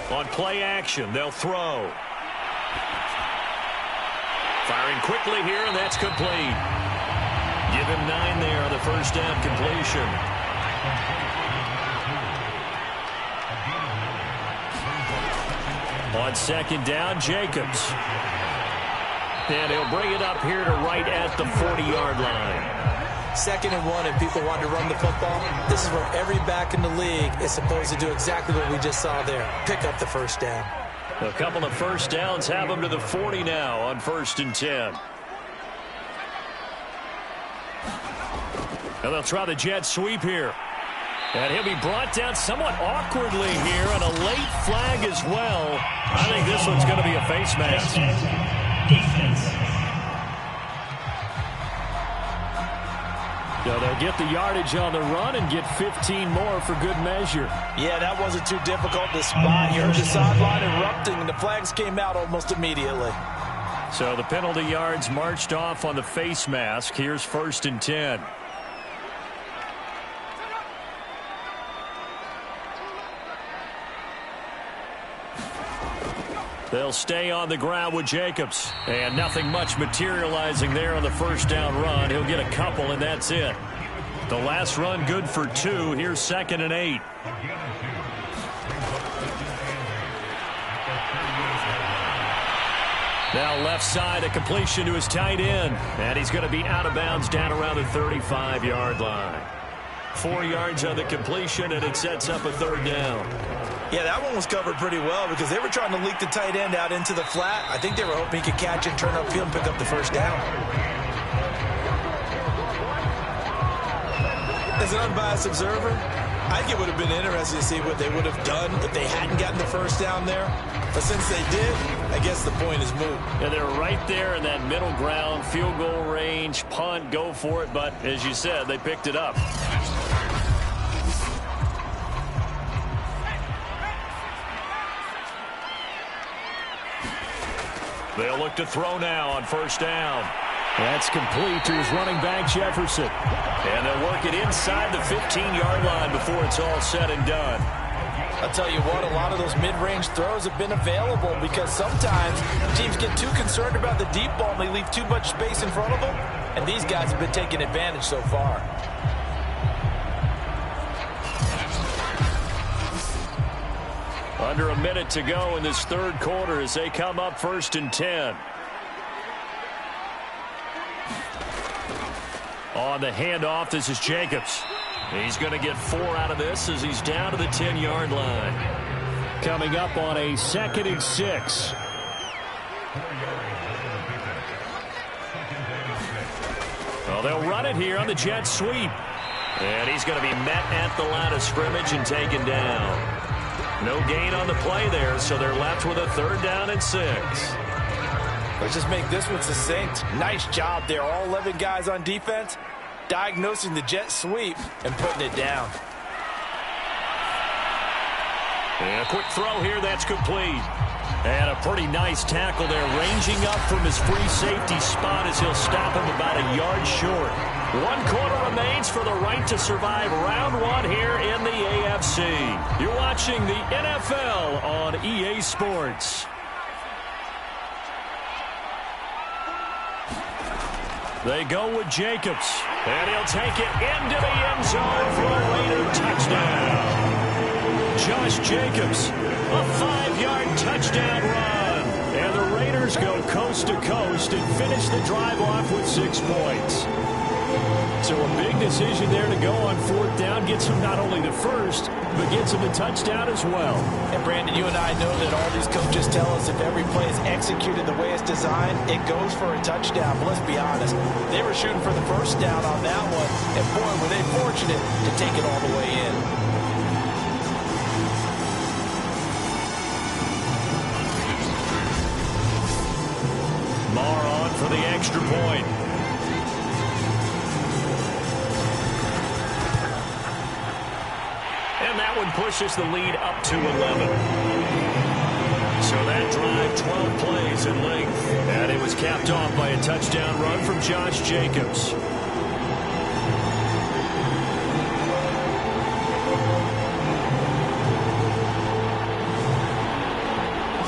Speaker 2: On play action, they'll throw. Firing quickly here, and that's complete. Give him 9 there on the first down completion. On second down, Jacobs. And he'll bring it up here to right at the 40-yard line.
Speaker 3: 2nd and 1 and people want to run the football. This is where every back in the league is supposed to do exactly what we just saw there. Pick up the first down.
Speaker 2: A couple of first downs have them to the 40 now on 1st and 10. And they'll try the jet sweep here. And he'll be brought down somewhat awkwardly here, and a late flag as well. I think this one's going to be a face mask. So they'll get the yardage on the run and get 15 more for good measure.
Speaker 6: Yeah, that wasn't too difficult to spot. You heard the sideline erupting, and the flags came out almost immediately.
Speaker 2: So the penalty yards marched off on the face mask. Here's 1st and 10. They'll stay on the ground with Jacobs. And nothing much materializing there on the first down run. He'll get a couple, and that's it. The last run good for 2. Here's 2nd and 8. Now left side, a completion to his tight end. And he's going to be out of bounds down around the 35-yard line. 4 yards on the completion, and it sets up a 3rd down.
Speaker 3: Yeah, that one was covered pretty well because they were trying to leak the tight end out into the flat. I think they were hoping he could catch it, turn upfield, and pick up the first down. As an unbiased observer, I think it would have been interesting to see what they would have done if they hadn't gotten the first down there. But since they did, I guess the point is moot.
Speaker 2: Yeah, they're right there in that middle ground, field goal range, punt, go for it. But as you said, they picked it up. They'll look to throw now on 1st down.
Speaker 5: That's complete to his running back, Jefferson.
Speaker 2: And they'll work it inside the 15-yard line before it's all said and done.
Speaker 6: I'll tell you what, a lot of those mid-range throws have been available because sometimes teams get too concerned about the deep ball and they leave too much space in front of them. And these guys have been taking advantage so far.
Speaker 2: Under a minute to go in this 3rd quarter as they come up 1st and 10. On the handoff, this is Jacobs. He's going to get 4 out of this as he's down to the 10-yard line.
Speaker 5: Coming up on a 2nd and 6.
Speaker 2: Well, they'll run it here on the jet sweep. And he's going to be met at the line of scrimmage and taken down. No gain on the play there, so they're left with a 3rd down and 6.
Speaker 6: Let's just make this one succinct. Nice job there. All 11 guys on defense diagnosing the jet sweep and putting it down.
Speaker 2: And a quick throw here, that's complete. And a pretty nice tackle there, ranging up from his free safety spot as he'll stop him about a yard short. 1 quarter remains for the right to survive round 1 here in the AFC. You're watching the NFL on EA Sports. They go with Jacobs, and he'll take it into the end zone for a Raider touchdown. Josh Jacobs, a 5-yard touchdown run. And the Raiders go coast to coast and finish the drive off with 6 points. So a big decision there to go on 4th down. Gets him not only the first, but gets him the touchdown as well.
Speaker 6: And Brandon, you and I know that all these coaches tell us if every play is executed the way it's designed, it goes for a touchdown. But let's be honest, they were shooting for the first down on that one. And boy, were they fortunate to take it all the way in.
Speaker 2: Marr on for the extra point. And that one pushes the lead up to 11. So that drive, 12 plays in length. And it was capped off by a touchdown run from Josh Jacobs.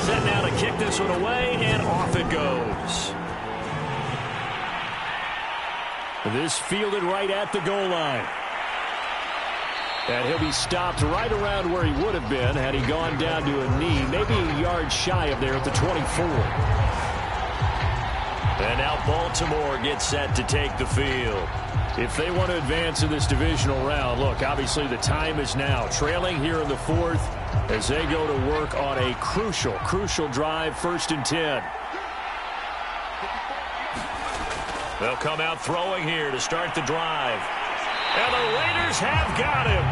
Speaker 2: Set now to kick this one away, and off it goes.
Speaker 5: This fielded right at the goal line. And he'll be stopped right around where he would have been had he gone down to a knee, maybe a yard shy of there at the 24. And now Baltimore gets set to take the field. If they want to advance in this divisional round, look, obviously the time is now. Trailing here in the fourth as they go to work on a crucial drive, 1st and 10.
Speaker 2: They'll come out throwing here to start the drive. And the Raiders have got him.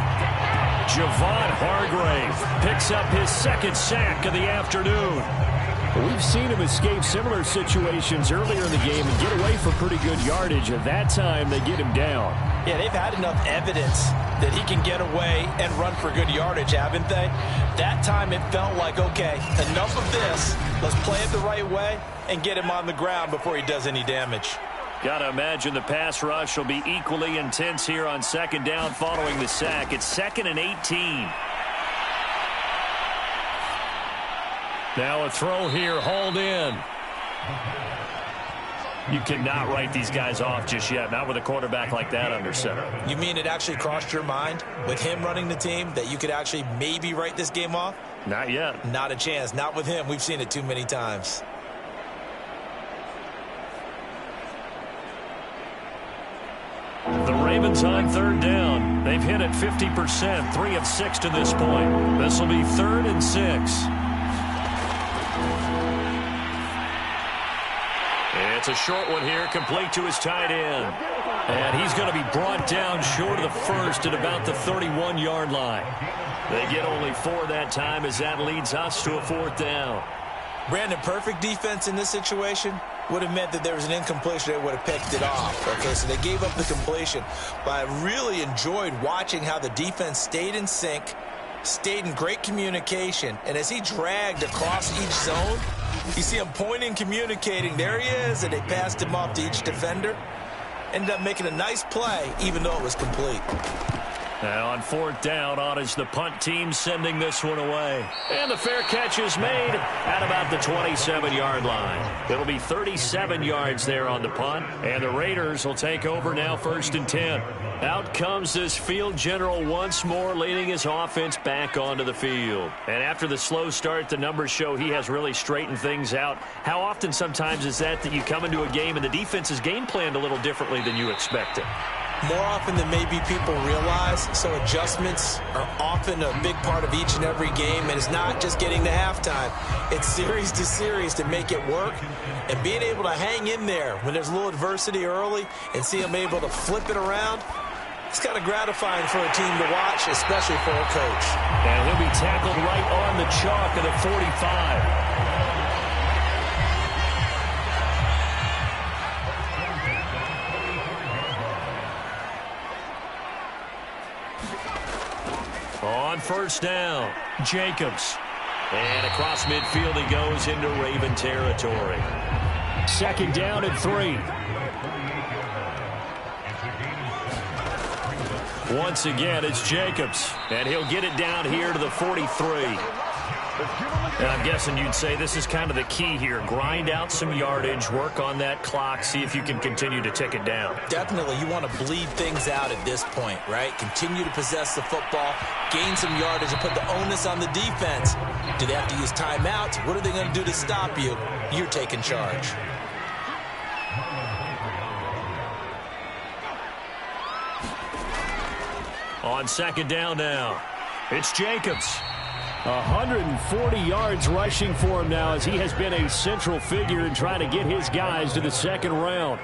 Speaker 2: Javon Hargrave picks up his 2nd sack of the afternoon.
Speaker 5: We've seen him escape similar situations earlier in the game and get away for pretty good yardage. At that time, they get him down.
Speaker 6: Yeah, they've had enough evidence that he can get away and run for good yardage, haven't they? That time it felt like, okay, enough of this. Let's play it the right way and get him on the ground before he does any damage.
Speaker 2: Got to imagine the pass rush will be equally intense here on 2nd down following the sack. It's 2nd and 18.
Speaker 5: Now a throw here, hauled in.
Speaker 2: You cannot write these guys off just yet, not with a quarterback like that under center.
Speaker 3: You mean it actually crossed your mind with him running the team that you could actually maybe write this game off?
Speaker 2: Not yet.
Speaker 3: Not a chance. Not with him. We've seen it too many times.
Speaker 2: The Ravens on 3rd down. They've hit it 50%, 3 of 6 to this point. This will be 3rd and 6. It's a short one here, complete to his tight end. And he's going to be brought down short of the first at about the 31-yard line. They get only 4 that time as that leads us to a 4th down.
Speaker 3: Brandon, perfect defense in this situation would have meant that there was an incompletion. They would have picked it off. Okay, so they gave up the completion. But I really enjoyed watching how the defense stayed in sync, stayed in great communication. And as he dragged across each zone, you see him pointing, communicating. There he is, and they passed him off to each defender. Ended up making a nice play, even though it was complete.
Speaker 2: Now on 4th down, on is the punt team sending this one away. And the fair catch is made at about the 27-yard line. It'll be 37 yards there on the punt, and the Raiders will take over now 1st and 10. Out comes this field general once more, leading his offense back onto the field. And after the slow start, the numbers show he has really straightened things out. How often sometimes is that you come into a game and the defense is game planned a little differently than you expected?
Speaker 3: More often than maybe people realize, so adjustments are often a big part of each and every game, and it's not just getting to halftime. It's series to series to make it work, and being able to hang in there when there's a little adversity early and see them able to flip it around, it's kind of gratifying for a team to watch, especially for a coach.
Speaker 2: And he'll be tackled right on the chalk of the 45. On 1st down, Jacobs. And across midfield he goes into Raven territory.
Speaker 5: 2nd down and 3.
Speaker 2: Once again, it's Jacobs. And he'll get it down here to the 43. And I'm guessing you'd say this is kind of the key here. Grind out some yardage, work on that clock, see if you can continue to tick it down.
Speaker 3: Definitely, you want to bleed things out at this point, right? Continue to possess the football, gain some yardage, and put the onus on the defense. Do they have to use timeouts? What are they going to do to stop you? You're taking charge.
Speaker 2: On 2nd down now, it's Jacobs.
Speaker 5: 140 yards rushing for him now as he has been a central figure in trying to get his guys to the 2nd round.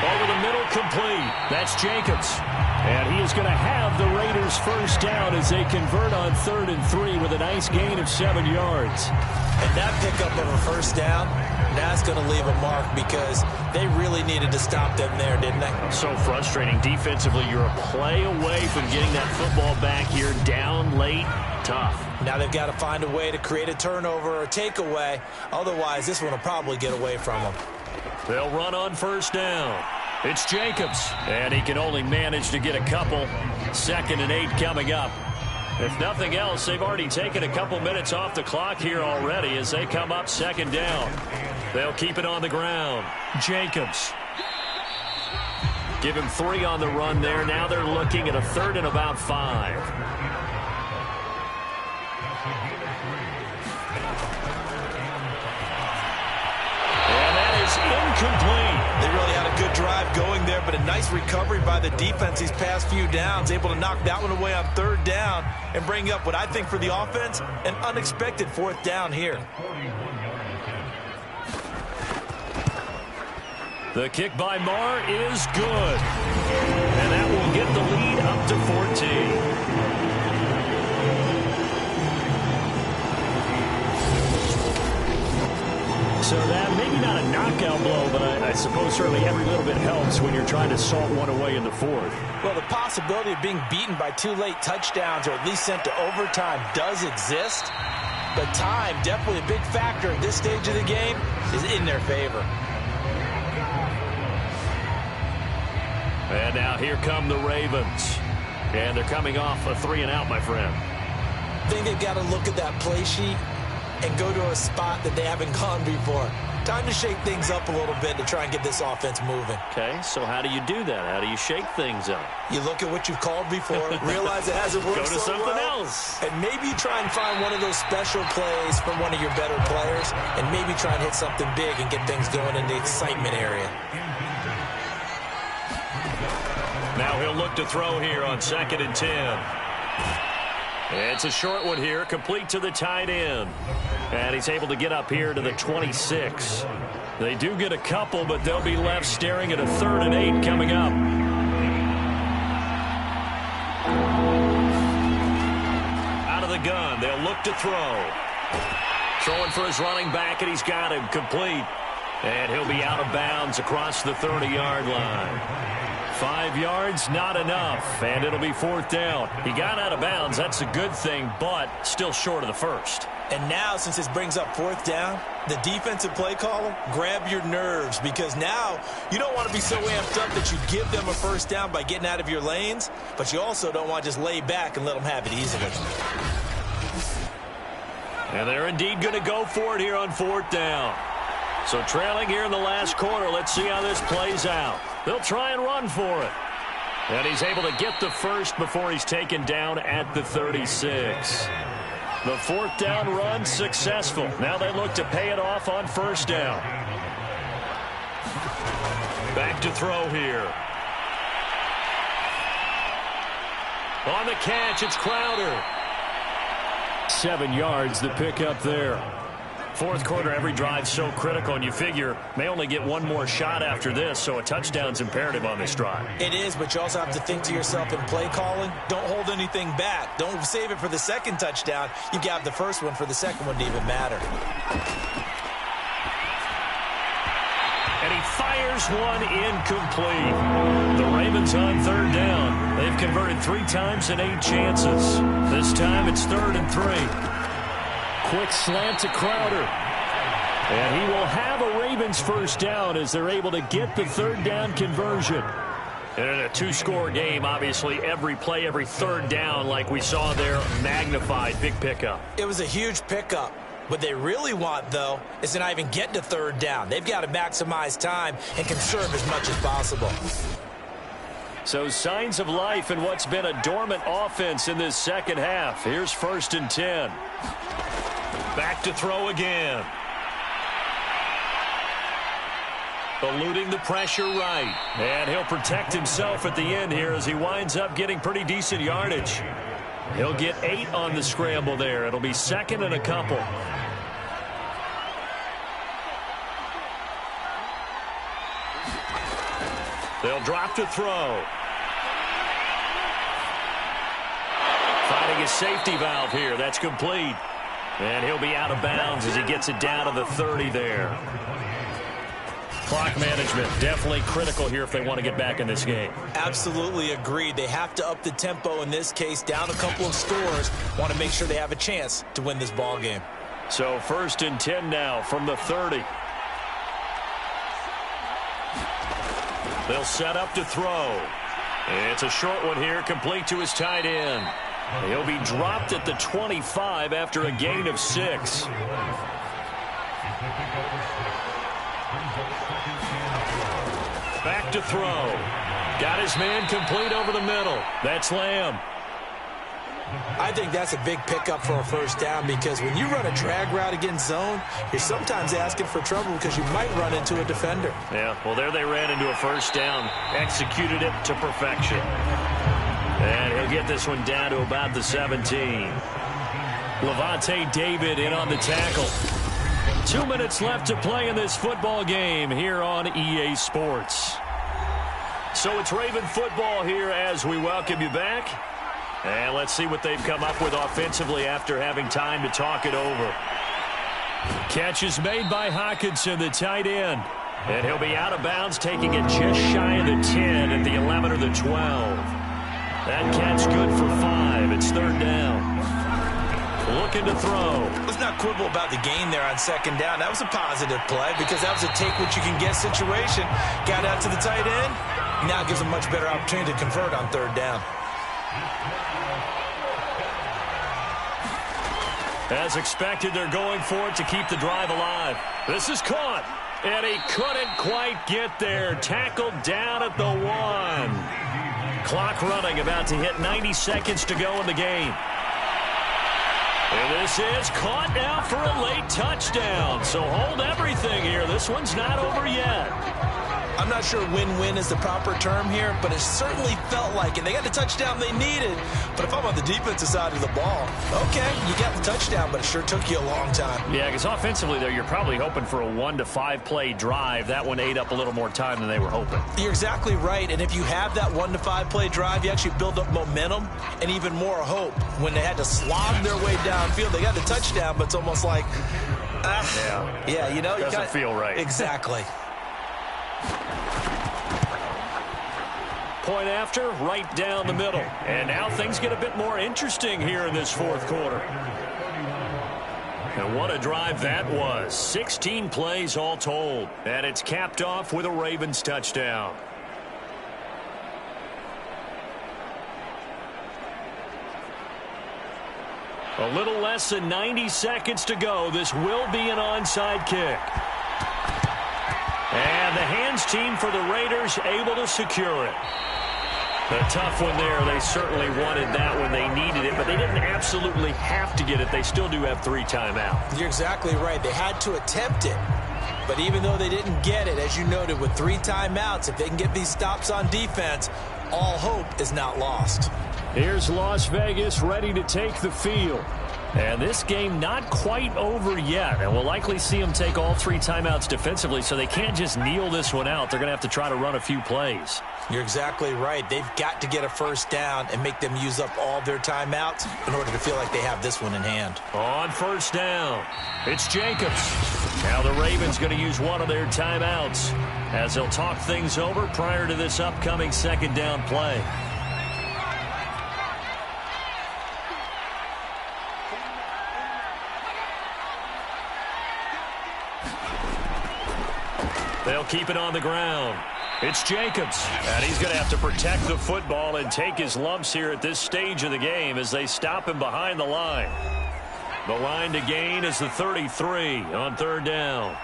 Speaker 2: Over the middle, complete. That's Jacobs.
Speaker 5: And he is going to have the Raiders 1st down as they convert on 3rd and 3 with a nice gain of 7 yards.
Speaker 3: And that pickup of a 1st down, that's going to leave a mark because they really needed to stop them there, didn't they?
Speaker 2: So frustrating. Defensively, you're a play away from getting that football back here, down late, tough.
Speaker 3: Now they've got to find a way to create a turnover or a takeaway. Otherwise, this one will probably get away from them.
Speaker 2: They'll run on 1st down. It's Jacobs, and he can only manage to get a couple. 2nd and 8 coming up. If nothing else, they've already taken a couple minutes off the clock here already as they come up 2nd down. They'll keep it on the ground. Jacobs. Give him 3 on the run there. Now they're looking at a 3rd and about 5. And that is incomplete.
Speaker 3: They really had a good drive going there, but a nice recovery by the defense these past few downs, able to knock that one away on 3rd down and bring up what I think for the offense, an unexpected 4th down here.
Speaker 2: The kick by Marr is good. And that will get the lead up to 14. So that maybe not a knockout blow, but I suppose certainly every little bit helps when you're trying to salt one away in the 4th.
Speaker 3: Well, the possibility of being beaten by 2 late touchdowns or at least sent to overtime does exist. But time, definitely a big factor at this stage of the game, is in their favor.
Speaker 2: And now here come the Ravens. And they're coming off a 3-and-out, my friend.
Speaker 3: I think they've got to look at that play sheet and go to a spot that they haven't gone before. Time to shake things up a little bit to try and get this offense moving.
Speaker 2: Okay, so how do you do that? How do you shake things up?
Speaker 3: You look at what you've called before, realize it hasn't worked
Speaker 2: Go to
Speaker 3: so
Speaker 2: something
Speaker 3: well,
Speaker 2: else.
Speaker 3: and maybe try and find one of those special plays from one of your better players, and maybe try and hit something big and get things going in the excitement area.
Speaker 2: Now he'll look to throw here on 2nd and 10. It's a short one here, complete to the tight end. And he's able to get up here to the 26. They do get a couple, but they'll be left staring at a 3rd and 8 coming up. Out of the gun, they'll look to throw. Throwing for his running back, and he's got him complete. And he'll be out of bounds across the 30-yard line. 5 yards, not enough, and it'll be 4th down. He got out of bounds. That's a good thing, but still short of the 1st.
Speaker 3: And now, since this brings up 4th down, the defensive play caller, grab your nerves, because now you don't want to be so amped up that you give them a 1st down by getting out of your lanes, but you also don't want to just lay back and let them have it easily.
Speaker 2: And they're indeed going to go for it here on 4th down. So trailing here in the last quarter, let's see how this plays out. They'll try and run for it. And he's able to get the 1st before he's taken down at the 36. The 4th down run successful. Now they look to pay it off on 1st down. Back to throw here. On the catch, it's Crowder. 7 yards, the pickup there. 4th quarter, every drive so critical, and you figure may only get one more shot after this, so a touchdown's imperative on this drive.
Speaker 3: It is, but you also have to think to yourself in play calling, don't hold anything back. Don't save it for the 2nd touchdown. You got the 1st one for the 2nd one to even matter.
Speaker 2: And he fires one incomplete. The Ravens on 3rd down. They've converted 3 times in 8 chances. This time it's 3rd and 3. Quick slant to Crowder. And he will have a Ravens 1st down as they're able to get the 3rd down conversion. And in a 2-score game, obviously, every play, every 3rd down, like we saw there, magnified. Big pickup.
Speaker 3: It was a huge pickup. What they really want, though, is to not even get to 3rd down. They've got to maximize time and conserve as much as possible.
Speaker 2: So signs of life in what's been a dormant offense in this 2nd half. Here's 1st and 10. Back to throw again. Eluding the pressure right. And he'll protect himself at the end here as he winds up getting pretty decent yardage. He'll get 8 on the scramble there. It'll be 2nd and a couple. They'll drop to throw. Finding his safety valve here. That's complete. And he'll be out of bounds as he gets it down to the 30 there. Clock management definitely critical here if they want to get back in this game.
Speaker 3: Absolutely agreed. They have to up the tempo in this case, down a couple of scores. Want to make sure they have a chance to win this ball game.
Speaker 2: So 1st and 10 now from the 30. They'll set up to throw. It's a short one here, complete to his tight end. He'll be dropped at the 25 after a gain of 6. Back to throw. Got his man complete over the middle. That's Lamb.
Speaker 3: I think that's a big pickup for a first down because when you run a drag route against zone, you're sometimes asking for trouble because you might run into a defender.
Speaker 2: Yeah, well, there they ran into a first down. Executed it to perfection. And he'll get this one down to about the 17. Levante David in on the tackle. 2 minutes left to play in this football game here on EA Sports. So it's Raven football here as we welcome you back. And let's see what they've come up with offensively after having time to talk it over. Catch is made by Hawkinson, the tight end. And he'll be out of bounds, taking it just shy of the 10 at the 11 or the 12. That catch good for 5. It's third down. Looking to throw.
Speaker 3: Let's not quibble about the gain there on second down. That was a positive play because that was a take-what-you-can-get situation. Got out to the tight end. Now it gives a much better opportunity to convert on third down.
Speaker 2: As expected, they're going for it to keep the drive alive. This is caught, and he couldn't quite get there. Tackled down at the 1. Clock running, about to hit 90 seconds to go in the game. And this is caught now for a late touchdown. So hold everything here. This one's not over yet.
Speaker 3: I'm not sure win-win is the proper term here, but it certainly felt like it. They got the touchdown they needed. But if I'm on the defensive side of the ball, okay, you got the touchdown, but it sure took you a long time.
Speaker 2: Yeah, because offensively, there, you're probably hoping for a 1 to 5 play drive. That one ate up a little more time than they were hoping.
Speaker 3: You're exactly right. And if you have that 1 to 5 play drive, you actually build up momentum and even more hope. When they had to slog their way downfield, they got the touchdown, but it's almost like, yeah, you know,
Speaker 2: doesn't feel right.
Speaker 3: Exactly.
Speaker 2: Point after, right down the middle. And now things get a bit more interesting here in this fourth quarter. And what a drive that was. 16 plays all told. And it's capped off with a Ravens touchdown. A little less than 90 seconds to go. This will be an onside kick. And the hands team for the Raiders able to secure it. A tough one there. They certainly wanted that when they needed it, but they didn't absolutely have to get it. They still do have 3 timeouts.
Speaker 3: You're exactly right. They had to attempt it. But even though they didn't get it, as you noted, with 3 timeouts, if they can get these stops on defense, all hope is not lost.
Speaker 2: Here's Las Vegas ready to take the field. And this game not quite over yet. And we'll likely see them take all 3 timeouts defensively, so they can't just kneel this one out. They're going to have to try to run a few plays.
Speaker 3: You're exactly right. They've got to get a first down and make them use up all their timeouts in order to feel like they have this one in hand.
Speaker 2: On first down, it's Jacobs. Now the Ravens going to use one of their timeouts as they'll talk things over prior to this upcoming second down play. They'll keep it on the ground. It's Jacobs, and he's going to have to protect the football and take his lumps here at this stage of the game as they stop him behind the line. The line to gain is the 33 on third down.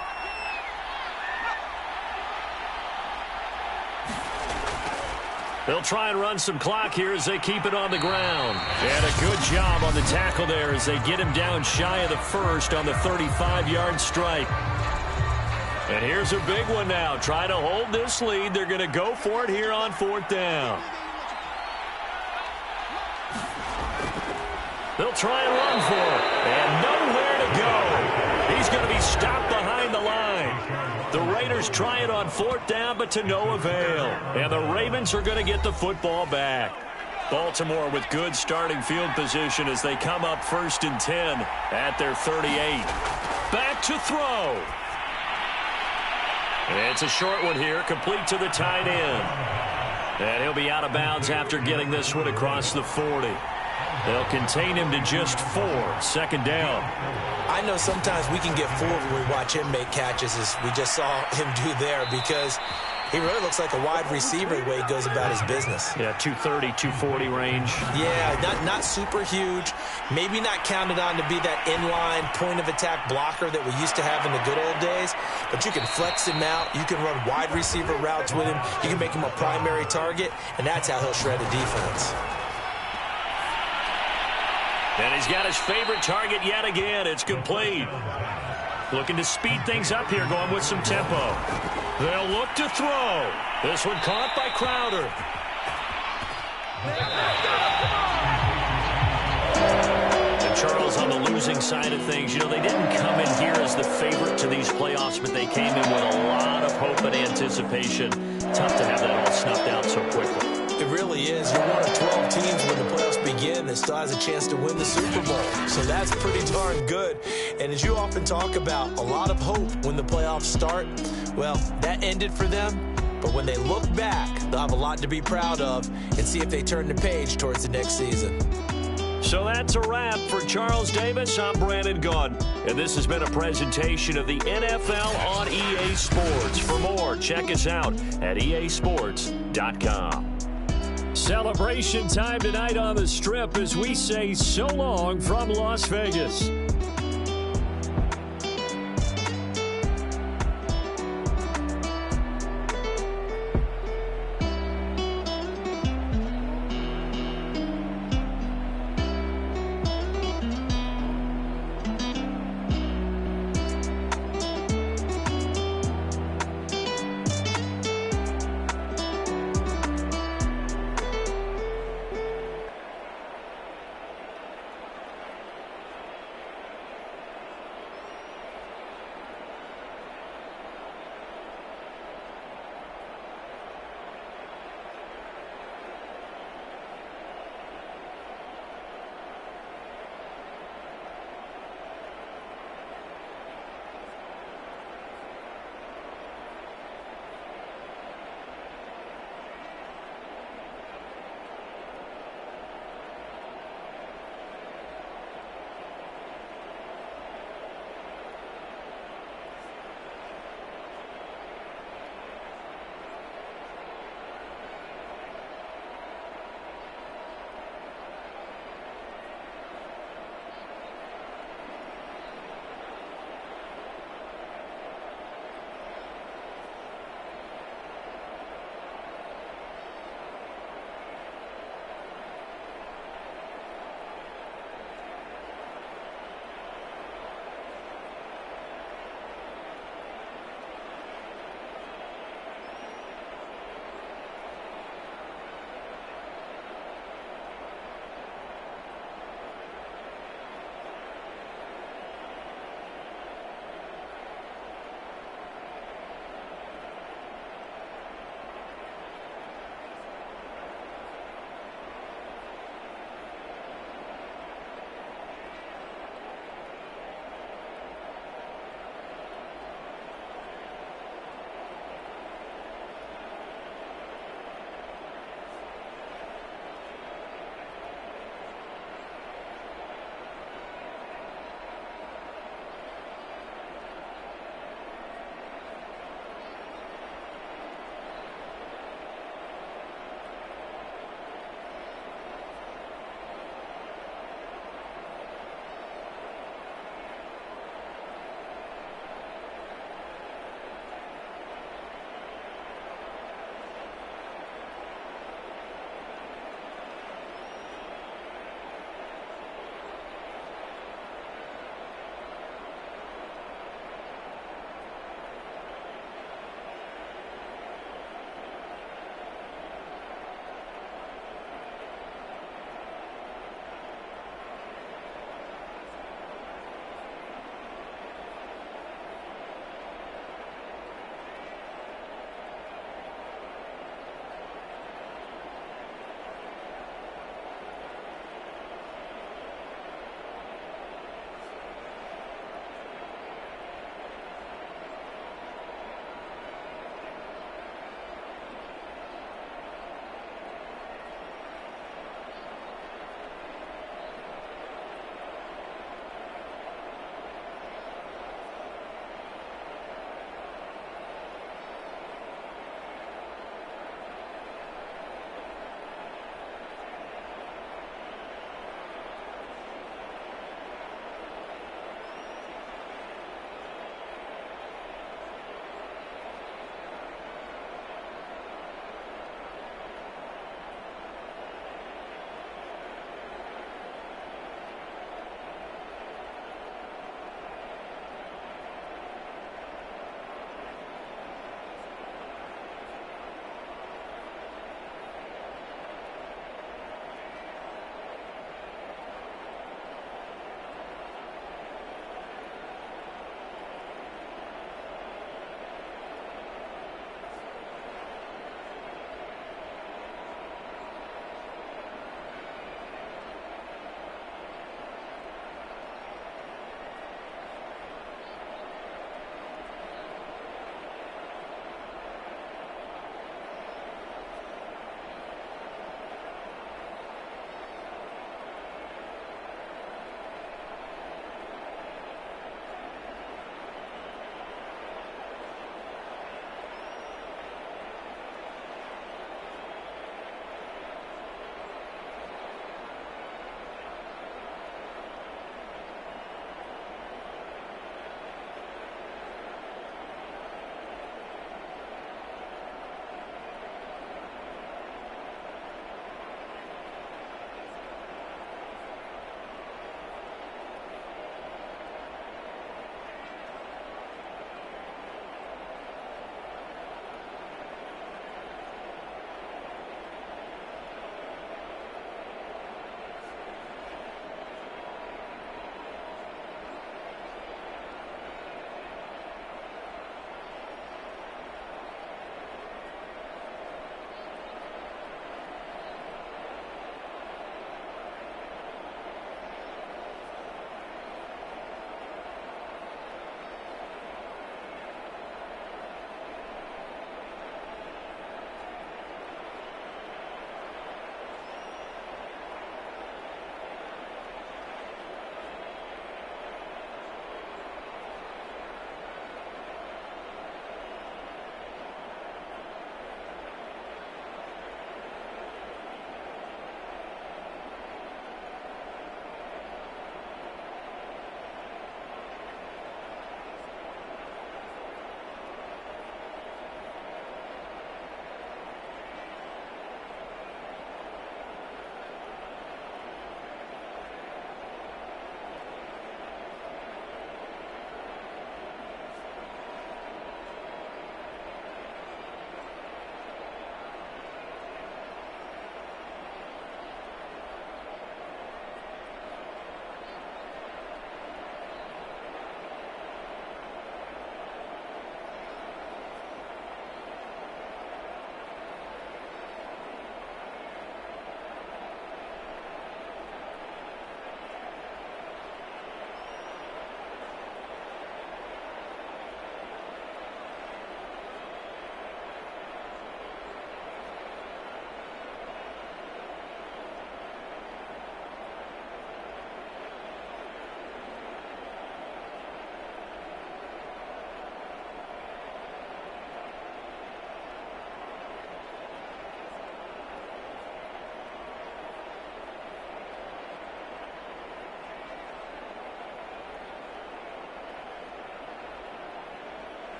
Speaker 2: They'll try and run some clock here as they keep it on the ground. And a good job on the tackle there as they get him down shy of the first on the 35-yard strike. And here's a big one now. Try to hold this lead. They're going to go for it here on fourth down. They'll try and run for it. And nowhere to go. He's going to be stopped behind the line. The Raiders try it on fourth down, but to no avail. And the Ravens are going to get the football back. Baltimore with good starting field position as they come up 1st and 10 at their 38. Back to throw. It's a short one here, complete to the tight end. And he'll be out of bounds after getting this one across the 40. They'll contain him to just 4, second down.
Speaker 3: I know sometimes we can get fooled when we watch him make catches, as we just saw him do there, because He really looks like a wide receiver the way he goes about his business.
Speaker 2: Yeah, 230, 240 range.
Speaker 3: Yeah, not super huge. Maybe not counted on to be that inline point-of-attack blocker that we used to have in the good old days. But you can flex him out. You can run wide receiver routes with him. You can make him a primary target, and that's how he'll shred a defense.
Speaker 2: And he's got his favorite target yet again. It's complete. Looking to speed things up here, going with some tempo. They'll look to throw. This one caught by Crowder. And Charles, on the losing side of things, you know, they didn't come in here as the favorite to these playoffs, but they came in with a lot of hope and anticipation. Tough to have that all snuffed out so quickly.
Speaker 3: It really is. You're one of 12 teams when the playoffs begin that still has a chance to win the Super Bowl. So that's pretty darn good. And as you often talk about, a lot of hope when the playoffs start. Well, that ended for them. But when they look back, they'll have a lot to be proud of and see if they turn the page towards the next season.
Speaker 2: So that's a wrap for Charles Davis. I'm Brandon Gunn. And this has been a presentation of the NFL on EA Sports. For more, check us out at easports.com. Celebration time tonight on the Strip as we say so long from Las Vegas.